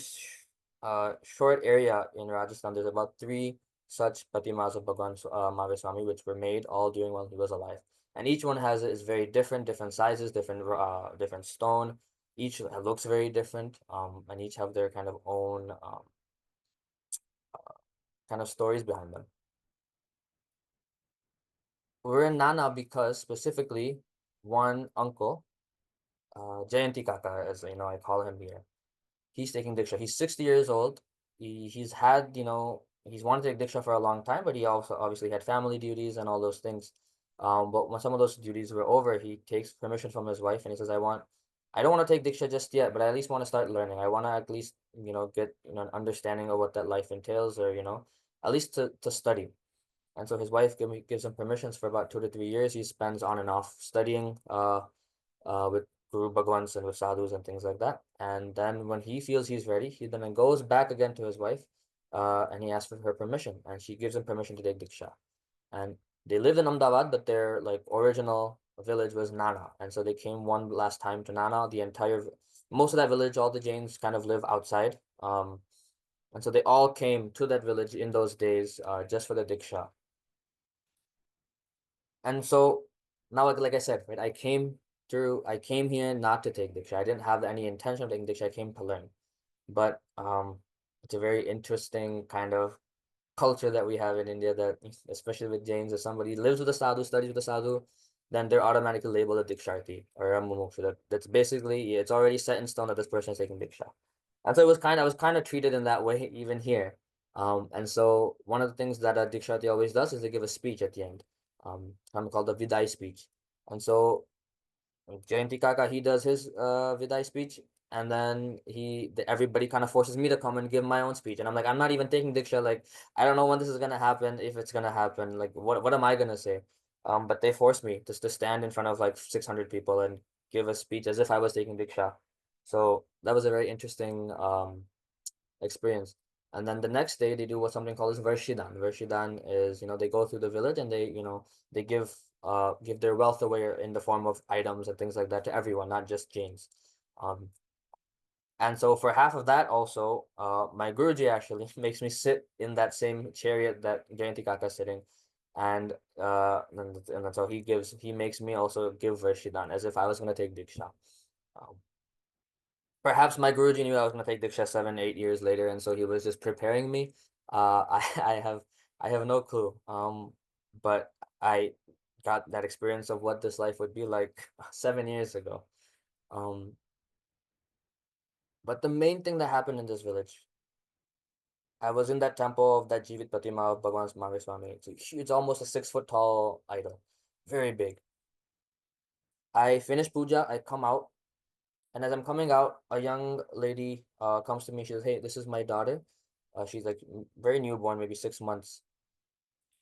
short area in Rajasthan, there's about three such Pratimas of Bhagwan Maharaj Swami, which were made all during while he was alive. And each one is very different, different sizes, different stone. Each looks very different, and each have their kind of own kind of stories behind them. We're in Nana because specifically one uncle, Jayanti Kaka, as I call him here. He's taking Diksha. He's 60 years old. He's had, he's wanted to take Diksha for a long time, but he also obviously had family duties and all those things. But when some of those duties were over, he takes permission from his wife and he says, I don't want to take Diksha just yet, but I at least want to start learning. I want to at least, get, an understanding of what that life entails or, at least to study. And so his wife gives him permissions for about 2 to 3 years. He spends on and off studying, with Guru Bhagwans and with sadhus and things like that. And then when he feels he's ready, he then goes back again to his wife, and he asks for her permission, and she gives him permission to take Diksha. And they lived in Ahmedabad, but their like original village was Nana, and so they came one last time to Nana. Most of that village, all the Jains kind of live outside, and so they all came to that village in those days, just for the Diksha. And so now, like I said, right, I came here not to take Diksha. I didn't have any intention of taking Diksha. I came to learn. But it's a very interesting kind of culture that we have in India that, especially with Jains, if somebody lives with a sadhu, studies with a sadhu, then they're automatically labeled a Diksharti or a Mumukshu. That's basically, yeah, it's already set in stone that this person is taking Diksha. And so I was kind of treated in that way even here. And so one of the things that a Diksharti always does is they give a speech at the end, kind of called the Vidai speech. And so Jayanti Kaka, he does his Vidai speech, and then everybody kind of forces me to come and give my own speech. And I'm like, I'm not even taking Diksha. Like, I don't know when this is gonna happen, if it's gonna happen. Like, what am I gonna say? But they forced me just to stand in front of like 600 people and give a speech as if I was taking Diksha. So that was a very interesting experience. And then the next day they do what something called as Varshidan. Varshidan is, they go through the village and they give their wealth away in the form of items and things like that to everyone, not just Jains. Um, and so for half of that also, my Guruji actually makes me sit in that same chariot that Jayanti Kaka is sitting. And then so he makes me also give Varshidan as if I was going to take Diksha. Um, Perhaps my Guruji knew I was going to take Diksha 7, 8 years later, and so he was just preparing me. I have no clue. But I got that experience of what this life would be like 7 years ago. Um, But the main thing that happened in this village, I was in that temple of that Jivit Pratima of Bhagwan Maharaj. It's almost a 6 foot tall idol, very big. I finish puja, I come out, and as I'm coming out, a young lady comes to me. She says, "Hey, this is my daughter. She's like very newborn, maybe 6 months.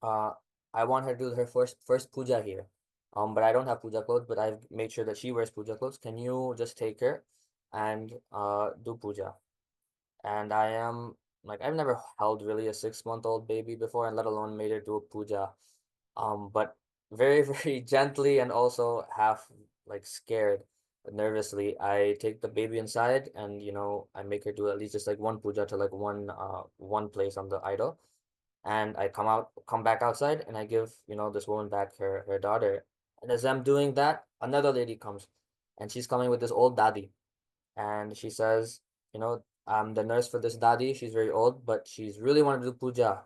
Uh, I want her to do her first puja here. But I don't have puja clothes, but I've made sure that she wears puja clothes. Can you just take her and do puja?" And I am like, I've never held really a 6-month-old baby before, and let alone made her do a puja. But very, very gently and also half like scared, nervously, I take the baby inside and I make her do at least just like one puja to like one place on the idol. And I come back outside and I give, this woman back her daughter. And as I'm doing that, another lady comes and she's coming with this old daddy. And she says, I'm the nurse for this daddy. She's very old, but she's really wanted to do puja.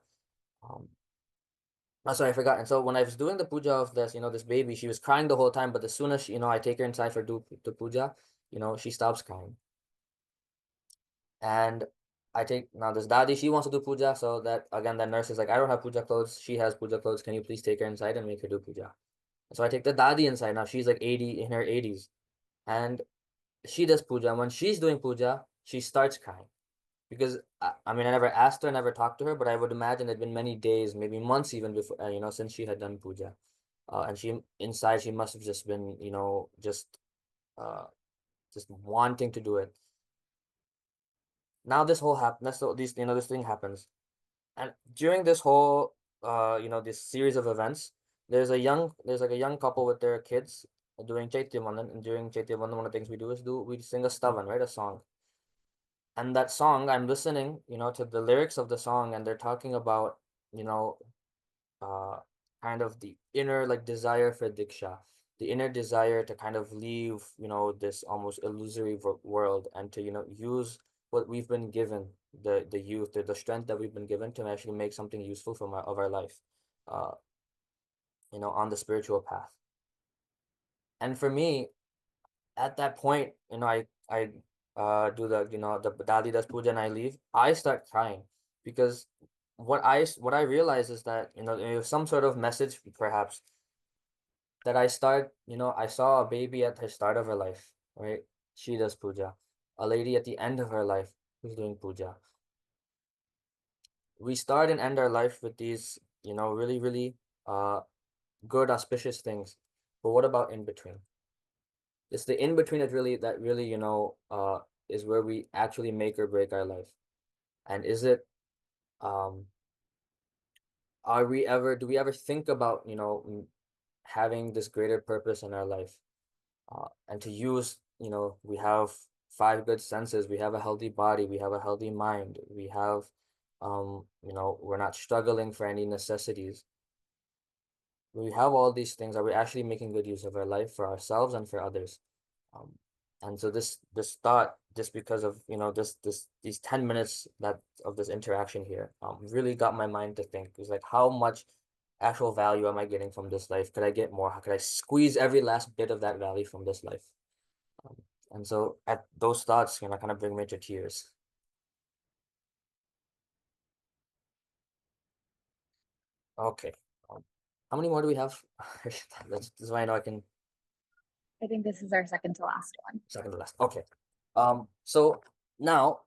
Um, oh, sorry, I forgot. And so when I was doing the puja of this, this baby, she was crying the whole time. But as soon as, I take her inside for do the puja, she stops crying. And I take now this daddy, she wants to do puja. So that again, the nurse is like, I don't have puja clothes. She has puja clothes. Can you please take her inside and make her do puja? So I take the daddy inside. Now she's like 80 in her 80s. And she does puja. And when she's doing puja, she starts crying. Because I mean, I never asked her, never talked to her, but I would imagine it'd been many days, maybe months even before, since she had done puja. And she inside, she must have just been, uh, just wanting to do it. Now this whole this thing happens, and during this whole, this series of events, there's like a young couple with their kids doing Chaitya Vandan, and during Chaitya Vandan, one of the things we do is we sing a stavan, right, a song. And that song, I'm listening, to the lyrics of the song, and they're talking about, you know, uh, kind of the inner like desire for Diksha, the inner desire to kind of leave, this almost illusory world and to, use what we've been given, the youth, the strength that we've been given to actually make something useful of our life, uh, on the spiritual path. And for me, at that point, I do the Dadi das puja and I leave. I start crying because what I realize is that there's some sort of message perhaps that I saw a baby at her start of her life, right? She does puja. A lady at the end of her life who's doing puja. We start and end our life with these, really, really uh good auspicious things. But what about in between? It's the in between that really, is where we actually make or break our life. And is it um do we ever think about, having this greater purpose in our life? And to use, we have five good senses, we have a healthy body, we have a healthy mind, we have we're not struggling for any necessities. We have all these things. Are we actually making good use of our life for ourselves and for others? Um, and so this thought, just because of these 10 minutes that of this interaction here, really got my mind to think. It's like, how much actual value am I getting from this life? Could I get more? How could I squeeze every last bit of that value from this life? Um, and so at those thoughts, kind of bring me to tears. Okay. Um, how many more do we have? This is why I know I can I think this is our second to last one. second to last. Okay. So now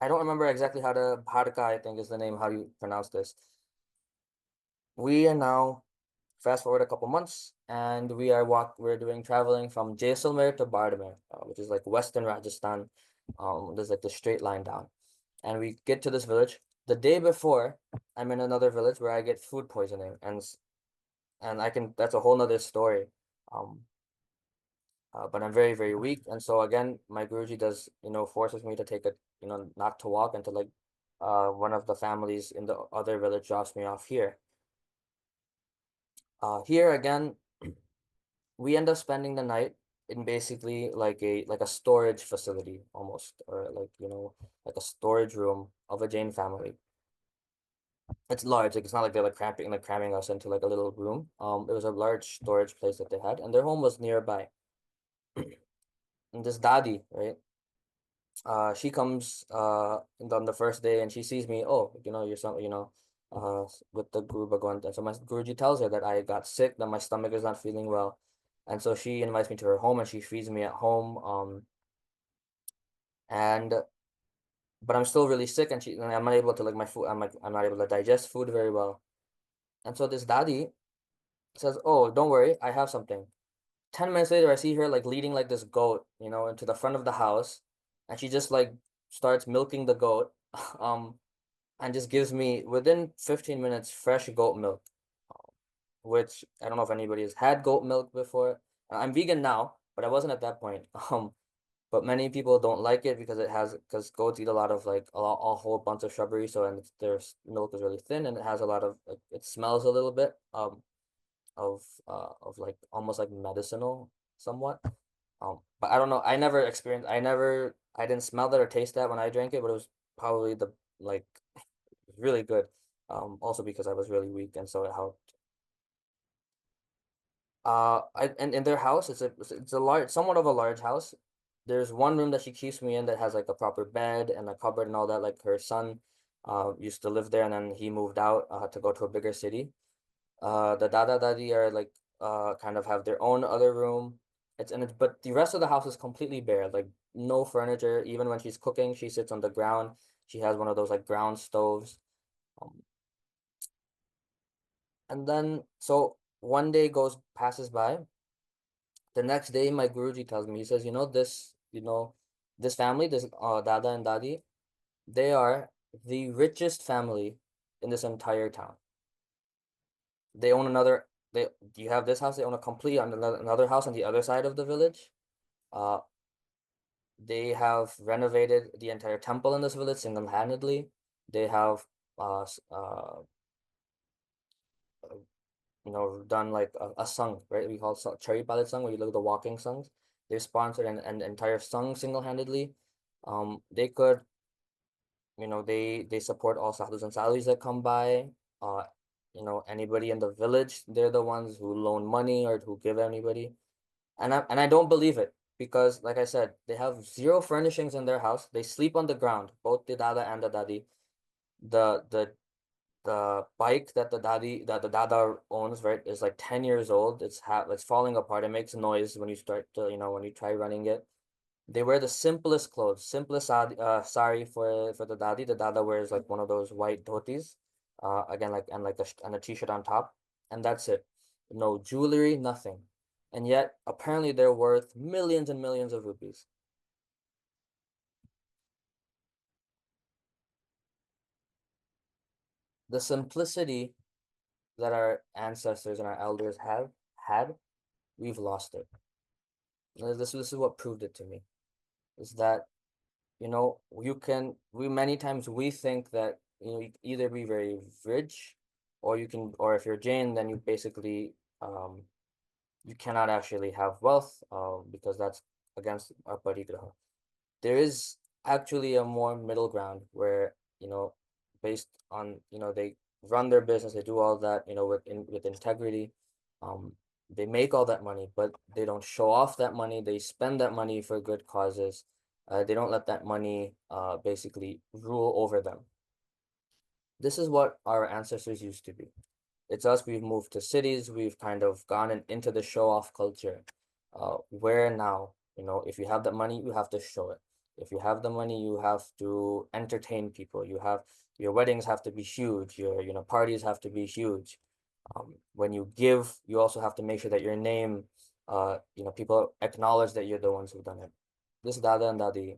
I don't remember exactly how to Bharaka, I think is the name, how you pronounce this. We are now fast forward a couple months and we're doing traveling from Jaisalmer to Bardmer, which is like Western Rajasthan. There's like the straight line down. And we get to this village. The day before, I'm in another village where I get food poisoning and that's a whole nother story. Um, but I'm very, very weak. And so again, my Guruji does, forces me to take not to walk until like one of the families in the other village drops me off here. Here again, we end up spending the night in basically like a storage facility almost, or like, like a storage room of a Jain family. It's large, like it's not like they're like cramming us into like a little room. It was a large storage place that they had, and their home was nearby. And this dadi, right? She comes on the first day and she sees me. Oh, you're some with the Guru Bhagwan. And so my Guruji tells her that I got sick, that my stomach is not feeling well, and so she invites me to her home and she feeds me at home. And but I'm still really sick, and I'm not able to like my food. I'm not able to digest food very well. And so this daddy says, "Oh, don't worry, I have something." 10 minutes later, I see her like leading like this goat, into the front of the house, and she just like starts milking the goat, um, and just gives me within 15 minutes fresh goat milk, which I don't know if anybody has had goat milk before. I'm vegan now, but I wasn't at that point. But many people don't like it because goats eat a lot of like a whole bunch of shrubbery, so and their milk is really thin and it has a lot of like, it smells a little bit of like almost like medicinal somewhat. But I don't know. I didn't smell that or taste that when I drank it, but it was probably like really good. Also because I was really weak and so it helped. And in their house, it's a large, somewhat of a large house. There's one room that she keeps me in that has like a proper bed and a cupboard and all that. Like her son, used to live there and then he moved out, to go to a bigger city. The dada dadi are like kind of have their own other room. But the rest of the house is completely bare, like no furniture. Even when she's cooking, she sits on the ground. She has one of those like ground stoves. Um, and then so one day goes passes by. The next day, my Guruji tells me, he says, this family, this dada and dadi, they are the richest family in this entire town. They own another. They You have this house. They own a complete on another house on the other side of the village. Uh, they have renovated the entire temple in this village single-handedly. They have done like a sung, right? We call it cherry palette sung, where you look at the walking songs. They've sponsored an entire sung single-handedly. They could, they support all sadhus and sadhus that come by. Uh, anybody in the village, they're the ones who loan money or who give anybody. And I don't believe it because, like I said, they have zero furnishings in their house. They sleep on the ground, both the dada and the dadi. The the the bike that the dada owns, right, is like 10 years old. It's falling apart. It makes noise when you start to, when you try running it. They wear the simplest clothes, simplest sari for the dadi. The dada wears like one of those white dhotis, again like and a t-shirt on top, and that's it. No jewelry, nothing. And yet apparently they're worth millions and millions of rupees. The simplicity that our ancestors and our elders have had, we've lost it. This is what proved it to me. Is that we many times we think that you can either be very rich or if you're Jain then you basically um you cannot actually have wealth because that's against our parigraha. There is actually a more middle ground where based on they run their business, they do all that with integrity. um they make all that money but they don't show off that money. They spend that money for good causes. They don't let that money basically rule over them. This is what our ancestors used to be. It's us, we've moved to cities, we've kind of gone into the show off culture. Where now, if you have that money, you have to show it. If you have the money, you have to entertain people. Your weddings have to be huge, your parties have to be huge. When you give, you also have to make sure that your name, people acknowledge that you're the ones who've done it. This Dada and Dadi,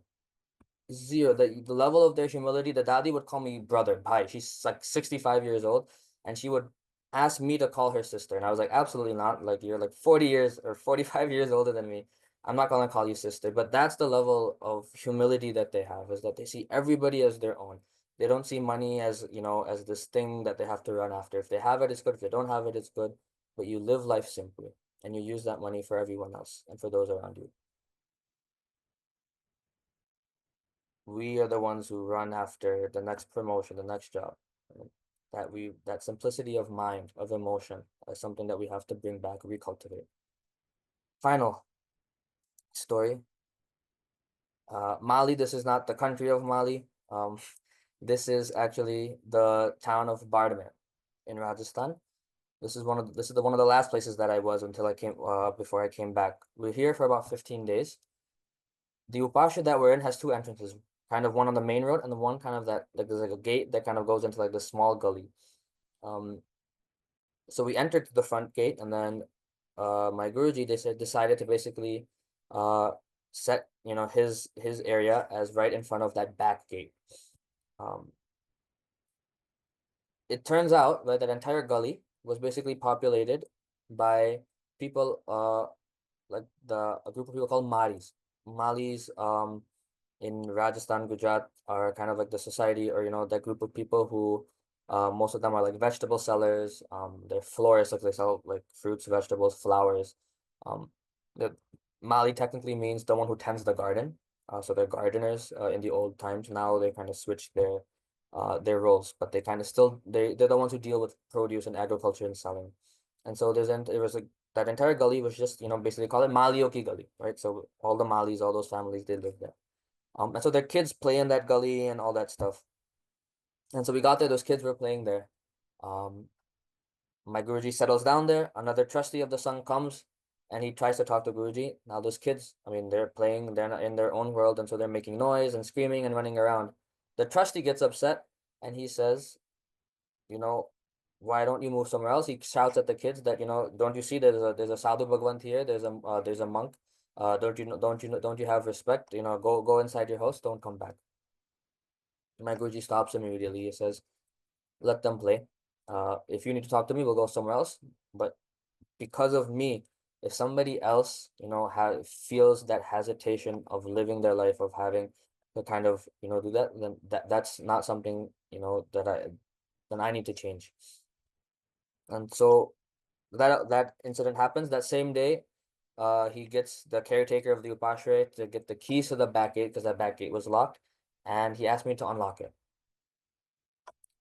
zero. The level of their humility, the daddy would call me brother, bhai. She's like 65 years old, and she would ask me to call her sister. And I was like, absolutely not. Like, you're like 40 years or 45 years older than me. I'm not gonna call you sister. But that's the level of humility that they have, is that they see everybody as their own. They don't see money as, as this thing that they have to run after. If they have it, it's good. If they don't have it, it's good. But you live life simply, and you use that money for everyone else and for those around you. We are the ones who run after the next promotion, the next job. And that simplicity of mind, of emotion, is something that we have to bring back, recultivate. Final story. Mali, this is not the country of Mali. This is actually the town of Bardhaman in Rajasthan. This is one of the last places that I was until I came before I came back. We're here for about 15 days. The Upasha that we're in has two entrances, kind of one on the main road and the one kind of that like there's like a gate that kind of goes into like the small gully. Um, so we entered the front gate and then my Guruji they said decided to basically uh set his area as right in front of that back gate. Um, it turns out that that entire gully was basically populated by people like a group of people called Malis. Malis in Rajasthan, Gujarat are kind of like the society or that group of people who most of them are like vegetable sellers. They're florists, like they sell like fruits, vegetables, flowers. Um, the Mali technically means the one who tends the garden. So they're gardeners in the old times. Now they kind of switched their roles, but they kind of still they're the ones who deal with produce and agriculture and selling. And so there was like that entire gully was just basically call it Malioki Gully, right? So all the Malis, all those families, they live there. And so their kids play in that gully and all that stuff. And so we got there, those kids were playing there. Um, my Guruji settles down there. Another trustee of the Sangh comes and he tries to talk to Guruji. Now those kids, I mean, they're playing, they're not in their own world, and so they're making noise and screaming and running around. The trustee gets upset and he says, you know, why don't you move somewhere else? He shouts at the kids that, don't you see there's a sadhu bhagwant here, there's a monk. Don't you have respect? Go inside your house, don't come back. My Guruji stops him immediately. He says, let them play. If you need to talk to me, we'll go somewhere else. But because of me, if somebody else, feels that hesitation of living their life, of having to kind of, do that, then that's not something, then I need to change. And so that incident happens that same day. He gets the caretaker of the Upashray to get the keys to the back gate because that back gate was locked, and he asked me to unlock it.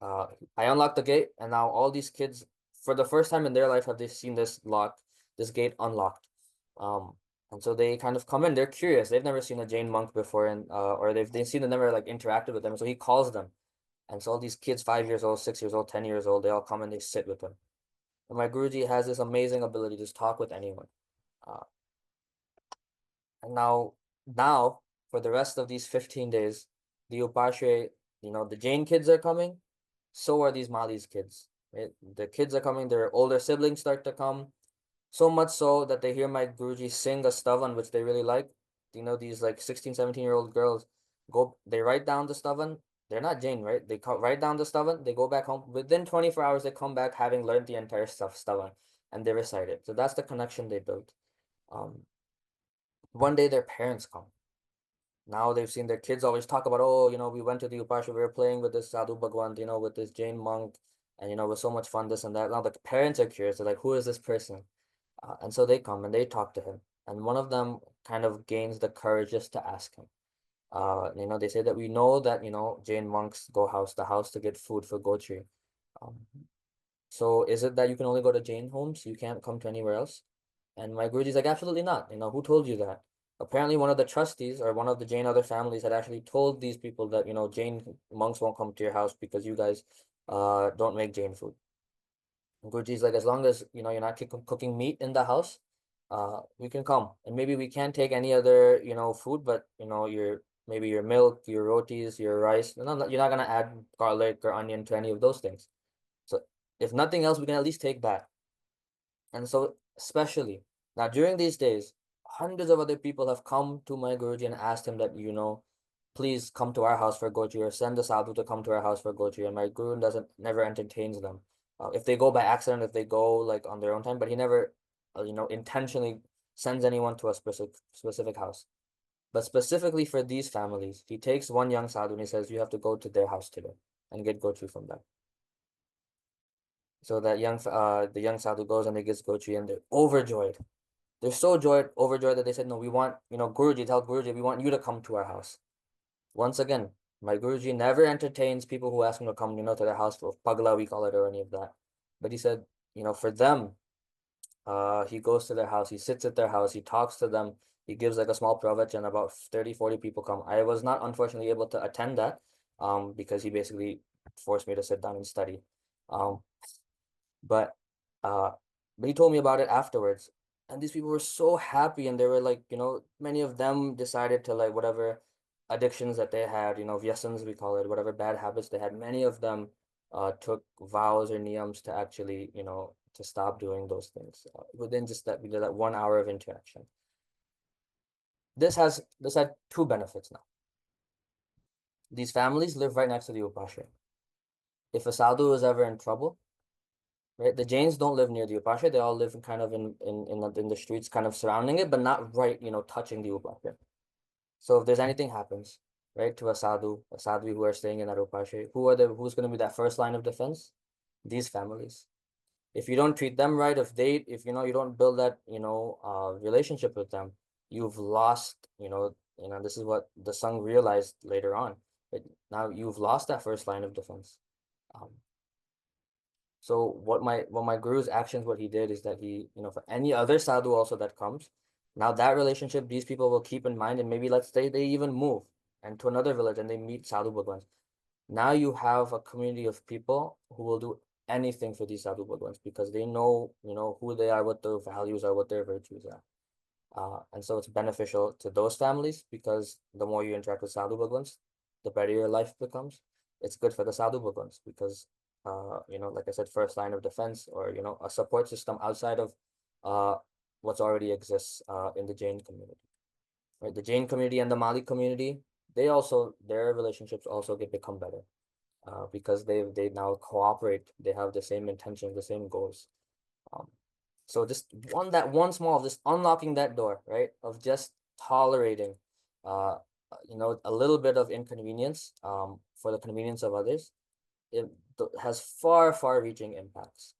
Uh, I unlocked the gate, and now all these kids, for the first time in their life, have they seen this gate unlocked. Um, and so they kind of come in. They're curious. They've never seen a Jain monk before, and or they've seen them never like interacted with them. So he calls them, and so all these kids, 5 years old, 6 years old, 10 years old, they all come and they sit with him. And my Guruji has this amazing ability to just talk with anyone. Uh, and now for the rest of these 15 days, the Upashray, the Jain kids are coming, so are these Mali's kids. Right? The kids are coming, their older siblings start to come, so much so that they hear my Guruji sing a stavan, which they really like. These like 16, 17-year-old girls they write down the stavan. They're not Jain, right? They write down the stavan, they go back home. Within 24 hours, they come back having learned the entire stavan and they recite it. So that's the connection they built. Um, one day their parents come. Now they've seen their kids always talk about, oh, we went to the Upasha, we were playing with this Sadhu Bhagwant, with this Jain monk, and it was so much fun, this and that. Now the parents are curious, they're like, who is this person? And so they come and they talk to him. And one of them kind of gains the courage just to ask him. They say that we know that, Jain monks go house to house to get food for Gotri. Um, so is it that you can only go to Jain homes? You can't come to anywhere else? And my Guruji's like, absolutely not. Who told you that? Apparently, one of the trustees or one of the Jain other families had actually told these people that, Jain monks won't come to your house because you guys don't make Jain food. And Guruji's like, as long as, you're not cooking meat in the house, we can come. And maybe we can't take any other, food, but, maybe your milk, your rotis, your rice. You're not gonna add garlic or onion to any of those things. So if nothing else, we can at least take that. And so, especially now during these days, hundreds of other people have come to my Guruji and asked him that, please come to our house for Goji or send the sadhu to come to our house for Goji. And my Guru doesn't never entertains them. If they go by accident, if they go like on their own time, but he never, intentionally sends anyone to a specific house. But specifically for these families, he takes one young sadhu and he says, you have to go to their house today and get Gochi from them. So the young sadhu goes and he gets Gochi and they're overjoyed. They're so overjoyed that they said, no, we want, Guruji, tell Guruji, we want you to come to our house. Once again, my Guruji never entertains people who ask him to come, to their house for Pagla, we call it, or any of that. But he said, for them, he goes to their house, he sits at their house, he talks to them, He gives like a small pravach and about 30, 40 people come. I was not unfortunately able to attend that because he basically forced me to sit down and study. Um, but uh but he told me about it afterwards. And these people were so happy, and they were like, many of them decided to, like, whatever addictions that they had, vyasans we call it, whatever bad habits they had, many of them took vows or niyams to actually, to stop doing those things within just that 1 hour of interaction. This had two benefits now. These families live right next to the upashray. If a sadhu is ever in trouble, right, the Jains don't live near the upashray. They all live in kind of in the streets, kind of surrounding it, but not right, touching the upashray. So if there's anything happens, right, to a sadhu who are staying in that upashray, who's going to be that first line of defense? These families. If you don't treat them right, if you don't build that, relationship with them, you've lost, this is what the Sangh realized later on. But now you've lost that first line of defense. Um, so what my guru's actions, what he did is that he, for any other sadhu also that comes, now that relationship, these people will keep in mind, and maybe let's say they even move and to another village and they meet sadhu bhagwans. Now you have a community of people who will do anything for these sadhu bhagwans because they know, who they are, what their values are, what their virtues are. And so it's beneficial to those families because the more you interact with sadhu bhagwans, the better your life becomes. It's good for the sadhu bhagwans because, like I said, first line of defense, or, a support system outside of uh, what's already exists in the Jain community. Right? The Jain community and the Mali community, their relationships also become better because they now cooperate. They have the same intentions, the same goals. Um, so just just unlocking that door, right, of just tolerating, uh, a little bit of inconvenience, for the convenience of others, it has far, far-reaching impacts.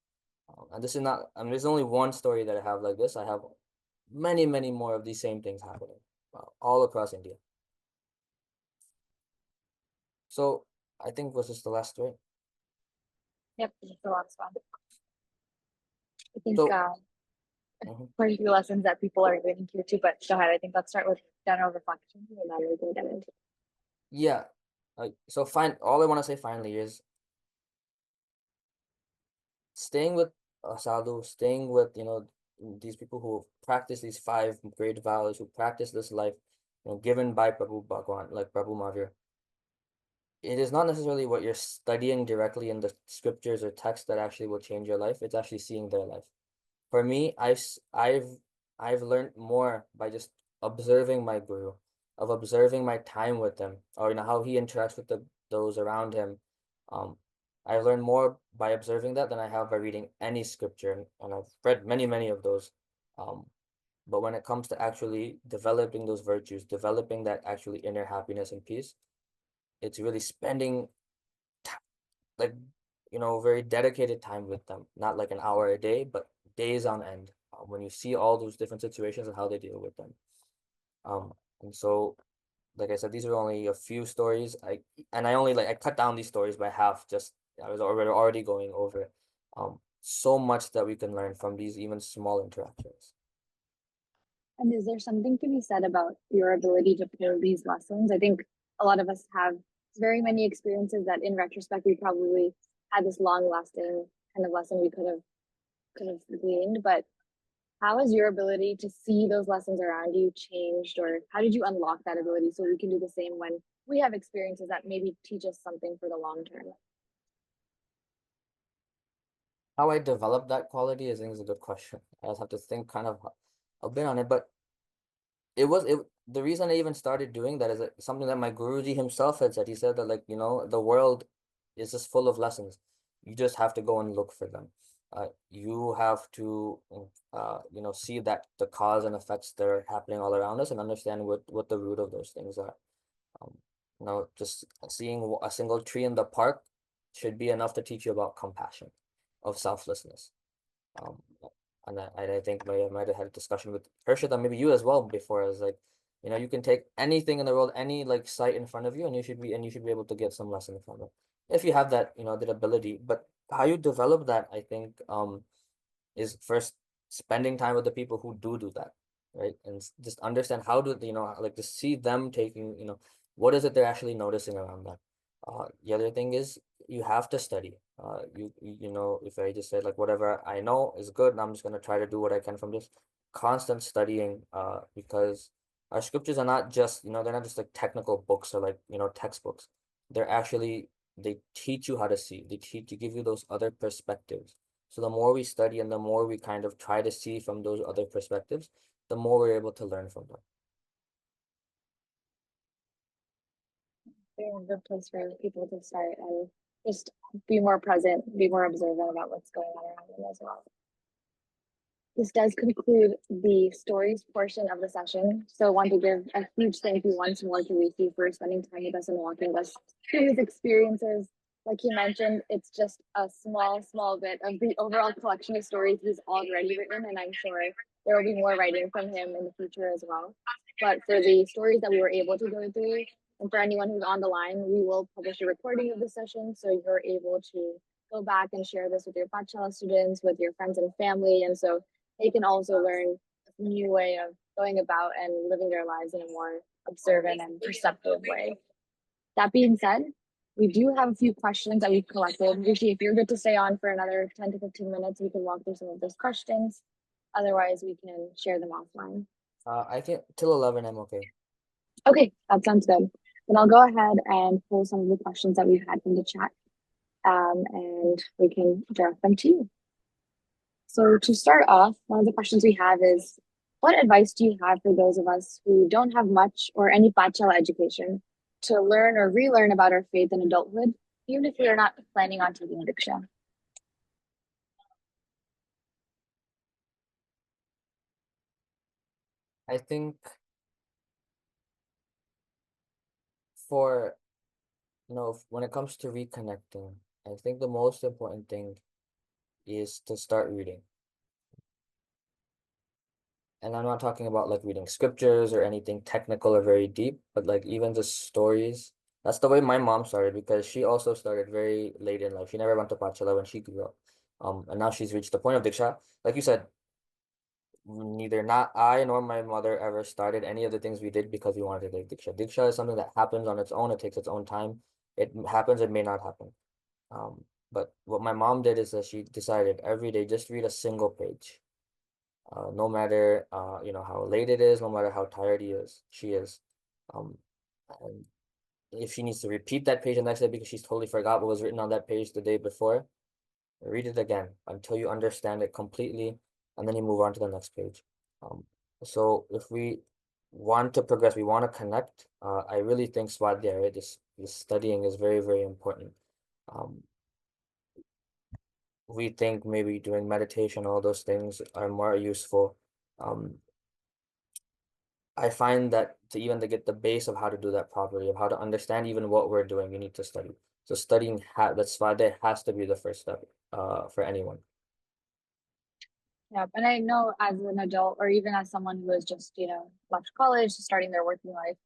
And this is not, I mean, there's only one story that I have like this. I have many, many more of these same things happening all across India. So I think was this the last story. Yep, it's a lot of fun. I think So mhm. quite a few lessons that people are learning here too. But go ahead. I think let's start with general reflection, and then we can get into. Yeah, so fine. All I want to say finally is staying with a sadhu, staying with, these people who practice these five great vows, who practice this life, given by Prabhu Bhagwan, like Prabhu Mahavir. It is not necessarily what you're studying directly in the scriptures or text that actually will change your life. It's actually seeing their life. For me, I've learned more by just observing my guru, of observing my time with him, or how he interacts with those around him. Um, I've learned more by observing that than I have by reading any scripture, and I've read many, many of those. Um, but when it comes to actually developing those virtues, developing that actually inner happiness and peace, it's really spending like, very dedicated time with them, not like an hour a day, but days on end, when you see all those different situations and how they deal with them. Um, and so, like I said, these are only a few stories. I only, like, I cut down these stories by half. Just I was already going over, so much that we can learn from these even small interactions. And is there something to be said about your ability to pull these lessons? I think a lot of us have very many experiences that, in retrospect, we probably had this long-lasting kind of lesson we could have gleaned. But how has your ability to see those lessons around you changed, or how did you unlock that ability so we can do the same when we have experiences that maybe teach us something for the long term? How I developed that quality, I think, is a good question. I just have to think kind of a bit on it, but the reason I even started doing that is something that my Guruji himself had said. He said that, like, the world is just full of lessons. You just have to go and look for them. You have to see that the cause and effects that are happening all around us and understand what the root of those things are. Um, just seeing a single tree in the park should be enough to teach you about compassion, of selflessness. Um, and I think I might have had a discussion with Harshita, maybe you as well before. I was like, you can take anything in the world, any like sight in front of you, and you should be able to get some lesson from it if you have that, that ability. But how you develop that, I think, is first spending time with the people who do that, right? And just understand how do you know, like to see them taking, what is it they're actually noticing around them. The other thing is you have to study. If I just said like whatever I know is good, and I'm just gonna try to do what I can from this constant studying, because our scriptures are not just, they're not just like technical books or like, textbooks. They're actually, they teach you how to see. They teach you, give you those other perspectives. So the more we study and the more we kind of try to see from those other perspectives, the more we're able to learn from them. They're a good place for people to start and just be more present, be more observant about what's going on around them as well. This does conclude the stories portion of the session. So I want to give a huge thank you once more to Rishi for spending time with us and walking us through his experiences. Like he mentioned, it's just a small bit of the overall collection of stories he's already written, and I'm sure there will be more writing from him in the future as well. But for the stories that we were able to go through, and for anyone who's on the line, we will publish a recording of the session so you're able to go back and share this with your bachelor students, with your friends and family. And so they can also learn a new way of going about and living their lives in a more observant and perceptive way. That being said, we do have a few questions that we've collected. Rishi, if you're good to stay on for another 10 to 15 minutes, we can walk through some of those questions. Otherwise, we can share them offline. I think till 11 I'm okay. Okay, that sounds good. Then I'll go ahead and pull some of the questions that we've had from the chat, and we can direct them to you. So to start off, one of the questions we have is, what advice do you have for those of us who don't have much or any bachelor education to learn or relearn about our faith in adulthood, even if we are not planning on taking Diksha? I think for, when it comes to reconnecting, I think the most important thing is to start reading. And I'm not talking about like reading scriptures or anything technical or very deep, but like even just stories. That's the way my mom started because she also started very late in life. She never went to Pachala when she grew up. And now she's reached the point of Diksha. Like you said, neither not I nor my mother ever started any of the things we did because we wanted to take Diksha. Diksha is something that happens on its own. It takes its own time. It happens, it may not happen. But what my mom did is that she decided every day just read a single page. No matter how late it is, no matter how tired she is. Um, and if she needs to repeat that page the next day because she's totally forgot what was written on that page the day before, read it again until you understand it completely, and then you move on to the next page. Um, so if we want to progress, we want to connect, I really think Swadhyaya, right? This studying is very, very important. Um, we think maybe doing meditation, all those things are more useful. Um, I find that to get the base of how to do that properly, of how to understand even what we're doing, you need to study. So studying that's why that has to be the first step for anyone. Yeah, and I know as an adult or even as someone who has just, left college, starting their working life,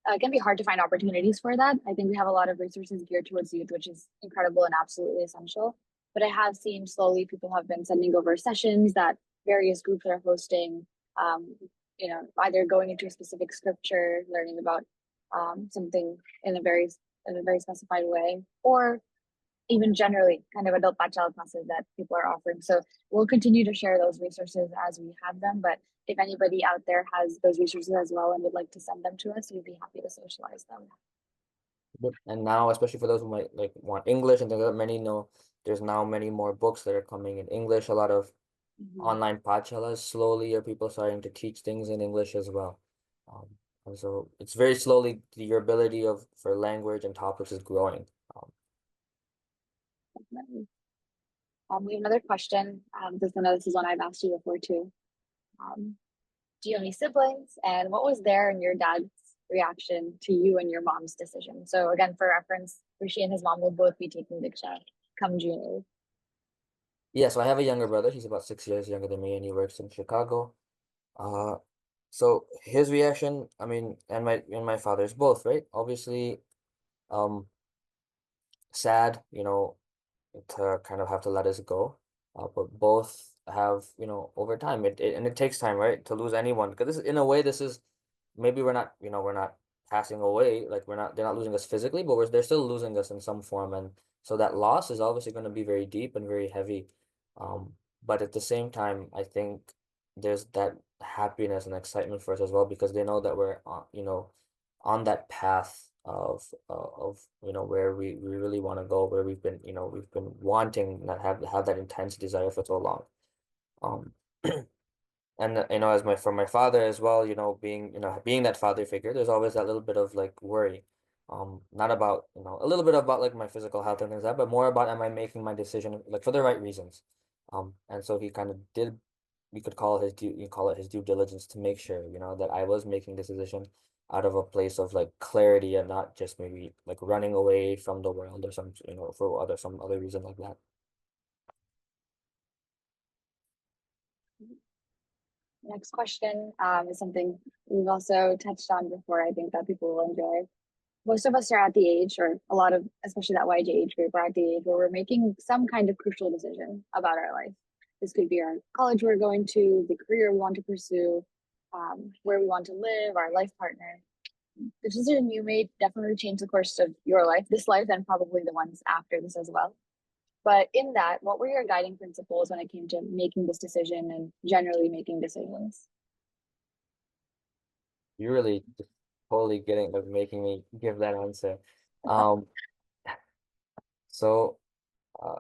it can be hard to find opportunities for that. I think we have a lot of resources geared towards youth, which is incredible and absolutely essential. But I have seen slowly people have been sending over sessions that various groups are hosting, um, either going into a specific scripture, learning about something in a very specified way, or even generally kind of adult bachelor classes that people are offering. So we'll continue to share those resources as we have them. But if anybody out there has those resources as well and would like to send them to us, we'd be happy to socialize them. And now, especially for those who might like want English and things like that, many know there's now many more books that are coming in English. A lot of Mhm. online pachalas slowly are people starting to teach things in English as well. Um, and so it's very slowly your ability of for language and topics is growing. Definitely. We have another question. This is one I've asked you before too. Um, do you have any siblings? And what was their and your dad's reaction to you and your mom's decision? So again, for reference, Rishi and his mom will both be taking Diksha come June. Yeah, so I have a younger brother. He's about 6 years younger than me, and he works in Chicago. Uh, so his reaction, I mean, and my father's both, right? Obviously, um, sad, to kind of have to let us go. But both have, over time. And it takes time, right, to lose anyone. Because this, in a way, this is maybe we're not passing away, like they're not losing us physically, but they're still losing us in some form. And so that loss is obviously going to be very deep and very heavy. But at the same time, I think there's that happiness and excitement for us as well, because they know that we're on that path of where we really want to go, where we've been wanting, that have that intense desire for so long. Um, and as from my father as well, being that father figure, there's always that little bit of like worry, not about, a little bit about like my physical health and things like that, but more about, am I making my decision like for the right reasons? And so he kind of did, you call it his due diligence, to make sure, that I was making this decision out of a place of like clarity, and not just maybe like running away from the world, or for some other reason like that. Next question is something we've also touched on before. I think that people will enjoy. Most of us are at the age, or a lot of, especially that YJ age group, are at the age where we're making some kind of crucial decision about our life. This could be our college we're going to, the career we want to pursue, where we want to live, our life partner. The decision you made definitely changed the course of your life, this life, and probably the ones after this as well. But in that, what were your guiding principles when it came to making this decision and generally making decisions? You really just totally getting like making me give that answer. Um, so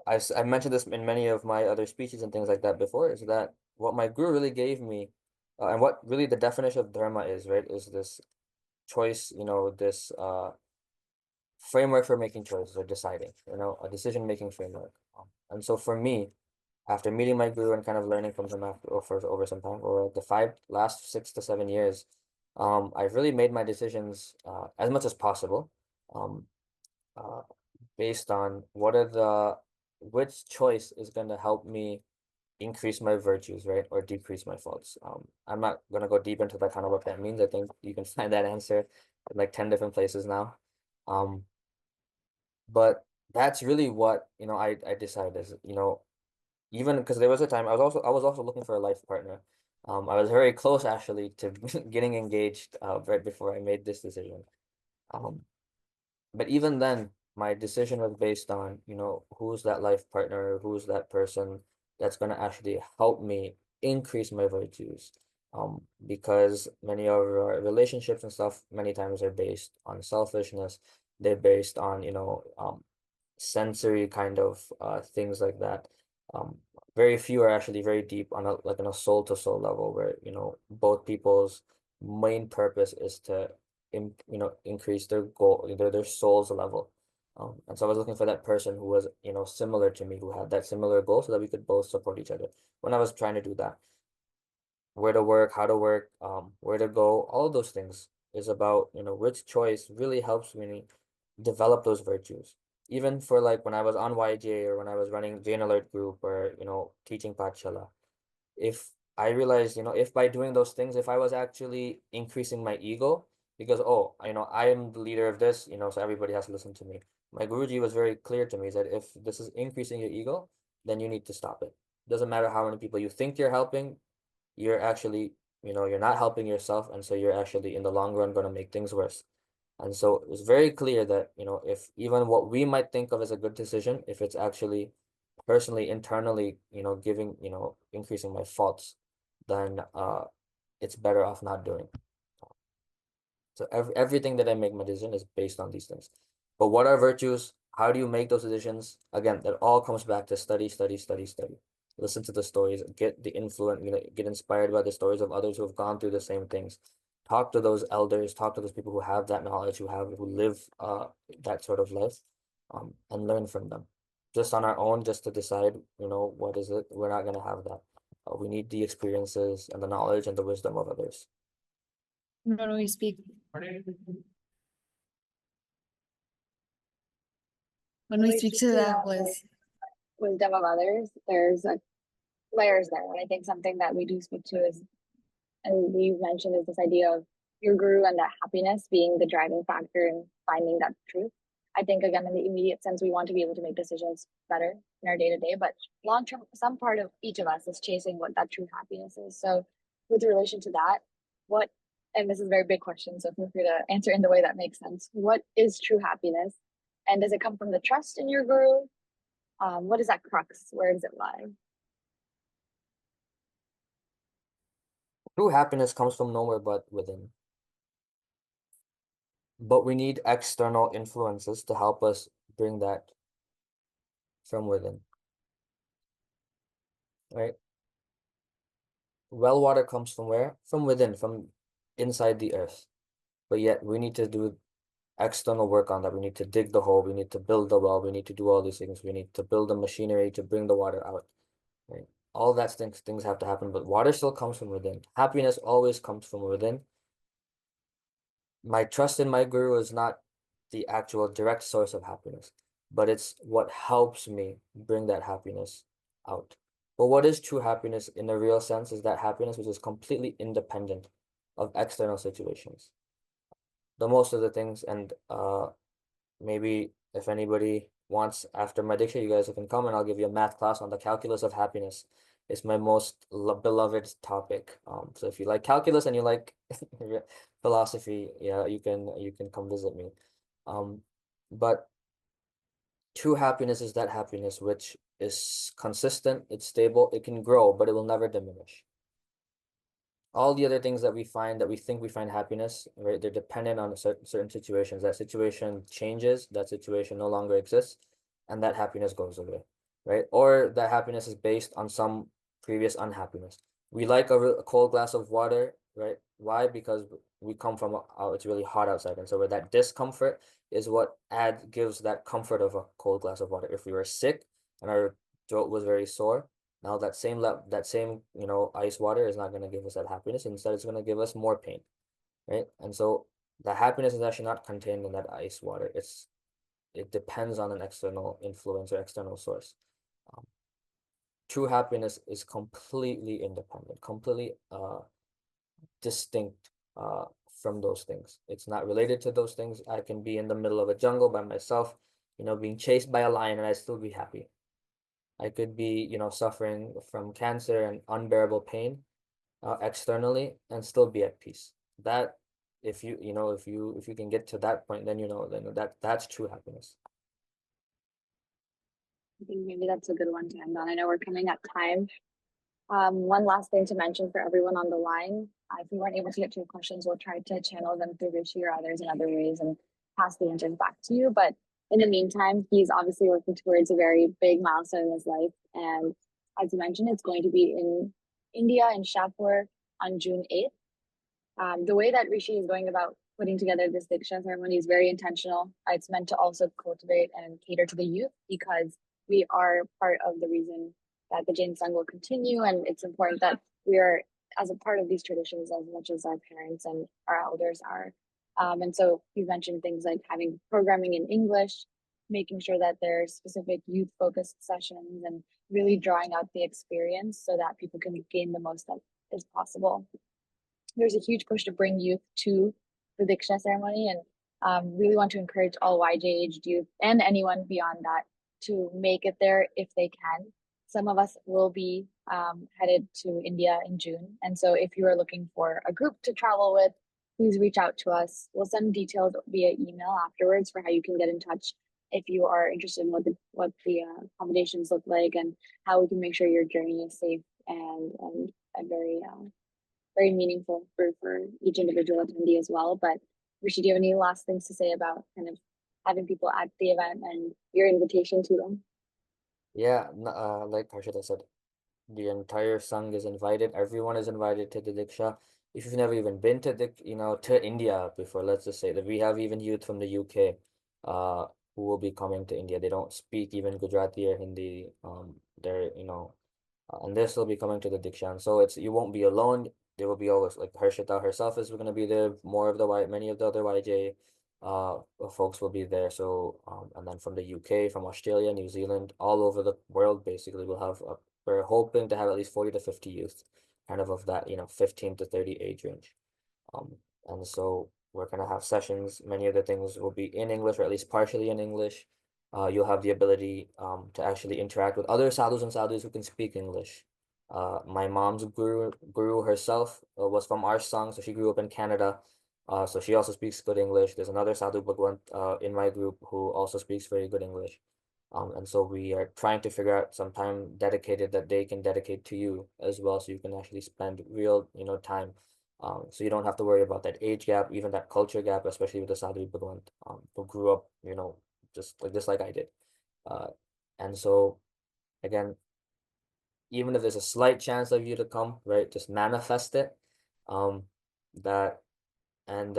I mentioned this in many of my other speeches and things like that before, is that what my guru really gave me, and what really the definition of dharma is, right, is this choice, this framework for making choices or deciding, a decision-making framework. And so for me, after meeting my guru and kind of learning from him for over some time, or the last 6 to 7 years, I've really made my decisions as much as possible, um, uh, based on which choice is going to help me increase my virtues, right, or decrease my faults. I'm not going to go deep into that kind of what that means. I think you can find that answer in like 10 different places now. Um, but that's really what, I decided is, even because there was a time I was also looking for a life partner. I was very close actually to getting engaged right before I made this decision. Um, but even then, my decision was based on, who's that life partner, who's that person that's going to actually help me increase my virtues. Because many of our relationships and stuff many times are based on selfishness. They're based on, sensory kind of things like that. Um, Very few are actually very deep on a soul to soul level, where both people's main purpose is to increase their goal, their soul's level. And so I was looking for that person who was similar to me, who had that similar goal, so that we could both support each other. When I was trying to do that, where to work, how to work, where to go, all of those things is about, which choice really helps me develop those virtues. Even for like when I was on YJ, or when I was running Jain Alert group, or, teaching Pathshala, if I realized, if by doing those things, if I was actually increasing my ego, because, oh, I am the leader of this, so everybody has to listen to me. My Guruji was very clear to me, that if this is increasing your ego, then you need to stop it. Doesn't matter how many people you think you're helping, you're actually, you're not helping yourself. And so you're actually in the long run going to make things worse. And so it was very clear that, if even what we might think of as a good decision, if it's actually personally, internally, increasing my faults, then it's better off not doing. So everything that I make my decision is based on these things. But what are virtues? How do you make those decisions? Again, that all comes back to study, study, study, study. Listen to the stories, get the influence, get inspired by the stories of others who have gone through the same things. Talk to those elders, talk to those people who have that knowledge, who live that sort of life, and learn from them. Just on our own, just to decide, what is it, we're not gonna have that. We need the experiences and the knowledge and the wisdom of others. When we speak, when we speak to them was wisdom of others, there's like layers there. And I think something that we do speak to is, and we mentioned, is this idea of your guru and that happiness being the driving factor in finding that truth. I think again, in the immediate sense, we want to be able to make decisions better in our day to day, but long term, some part of each of us is chasing what that true happiness is. So, with relation to that, what, and this is a very big question, so feel free to answer in the way that makes sense. What is true happiness? And does it come from the trust in your guru? What is that crux? Where does it lie? True happiness comes from nowhere but within. But we need external influences to help us bring that from within. Right? Well water comes from where? From within, from inside the earth. But yet we need to do external work on that. We need to dig the hole, we need to build the well, we need to do all these things. We need to build the machinery to bring the water out. Right? All that things have to happen, but water still comes from within. Happiness always comes from within. My trust in my guru is not the actual direct source of happiness, but it's what helps me bring that happiness out. But what is true happiness in the real sense is that happiness which is completely independent of external situations. The most of the things, and maybe if anybody wants after my Diksha, you guys can come and I'll give you a math class on the calculus of happiness. It's my most beloved topic. So if you like calculus and you like philosophy, yeah, you can come visit me. But true happiness is that happiness which is consistent, it's stable, it can grow, but it will never diminish. All the other things that we find, that we think we find happiness, right? They're dependent on certain situations. That situation changes, that situation no longer exists, and that happiness goes away, right? Or that happiness is based on some previous unhappiness. We like a cold glass of water, right? Why? Because we come from it's really hot outside, and so where that discomfort is what gives that comfort of a cold glass of water. If we were sick and our throat was very sore, now that same ice water is not going to give us that happiness. Instead, it's going to give us more pain, right? And so the happiness is actually not contained in that ice water. It depends on an external influence or external source. True happiness is completely independent, completely distinct from those things. It's not related to those things. I can be in the middle of a jungle by myself, being chased by a lion, and I still be happy. I could be, suffering from cancer and unbearable pain externally and still be at peace. That if you can get to that point, then that's true happiness. I think maybe that's a good one to end on. I know we're coming up time. One last thing to mention for everyone on the line. If we weren't able to get to your questions, we'll try to channel them through Rishi or others in other ways and pass the answers back to you. But in the meantime, he's obviously working towards a very big milestone in his life. And as you mentioned, it's going to be in India, in Shahpur, on June 8th. The way that Rishi is going about putting together this Diksha ceremony is very intentional. It's meant to also cultivate and cater to the youth, because we are part of the reason that the Jain Sangh will continue, and it's important that we are as a part of these traditions as much as our parents and our elders are. And so he's mentioned things like having programming in English, making sure that there's specific youth focused sessions, and really drawing out the experience so that people can gain the most that is possible. There's a huge push to bring youth to the Diksha ceremony, and really want to encourage all YJ aged youth and anyone beyond that to make it there if they can. Some of us will be headed to India in June. And so if you are looking for a group to travel with, please reach out to us. We'll send details via email afterwards for how you can get in touch if you are interested in what the accommodations look like, and how we can make sure your journey is safe and very meaningful for each individual attendee as well. But Rishi, do you have any last things to say about kind of having people at the event and your invitation to them? Yeah, like Harshita said, the entire Sangh is invited. Everyone is invited to the Diksha. If you've never even been to to India before, let's just say that we have even youth from the UK, who will be coming to India. They don't speak even Gujarati or Hindi. They're and they'll still be coming to the Diksha. And so you won't be alone. There will be always, like Harshita herself is going to be there. More of many of the other YJ folks will be there. So and then from the UK, from Australia, New Zealand, all over the world, basically we're hoping to have at least 40 to 50 youth, kind of that 15 to 30 age range. And so we're gonna have sessions. Many of the things will be in English or at least partially in English. You'll have the ability to actually interact with other sadhus and sadhus who can speak English. My mom's guru herself was from our song, so she grew up in Canada. So she also speaks good English. There's another sadhu Bhagwant in my group who also speaks very good English. And so we are trying to figure out some time dedicated that they can dedicate to you as well, so you can actually spend real, time. So you don't have to worry about that age gap, even that culture gap, especially with the Sadhu Bhagwant, who grew up, just like I did. Uh, and so again, even if there's a slight chance of you to come, right, just manifest it. Um, that and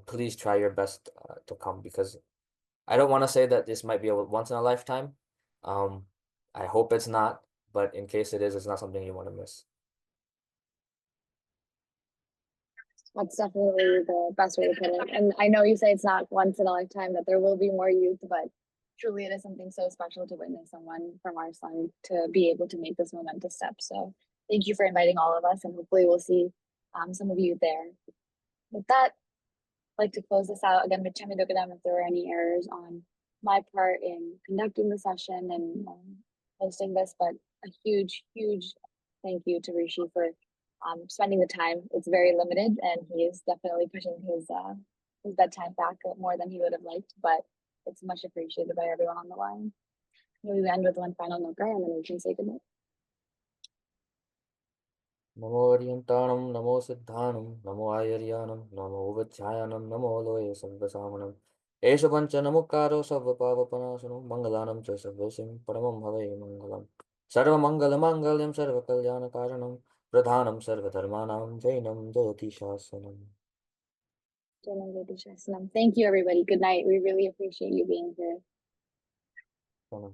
please try your best to come, because I don't want to say that this might be a once in a lifetime. Um, I hope it's not, but in case it is, it's not something you want to miss. That's definitely the best way to put it. And I know you say it's not once in a lifetime, that there will be more youth, but truly it is something so special to witness someone from our son to be able to make this momentous step. So thank you for inviting all of us, and hopefully we'll see some of you there. With that, I'd like to close this out again with Chamidogadam if there were any errors on my part in conducting the session and hosting this, but a huge, huge thank you to Rishi for spending the time. It's very limited, and he is definitely pushing his bedtime back more than he would have liked, but it's much appreciated by everyone on the line. Maybe we end with one final nukar, and then we can say goodnight. Namo Orientanam, Namo Siddhanam, Namo Ayaryanam, Namo Vajjayanam, Namo Loye Sarvasamanam. Esha Pancha Namukaro Sarvapavapanasano, Mangalanam Cha Sarvasim, Paramam Bhave Mangalam. Sarva Mangala Mangalyam Sarva Kalyana Karanam, Pradhanam Sarva Dharmanam, Jainam Jayati Shasanam. Thank you, everybody. Good night. We really appreciate you being here.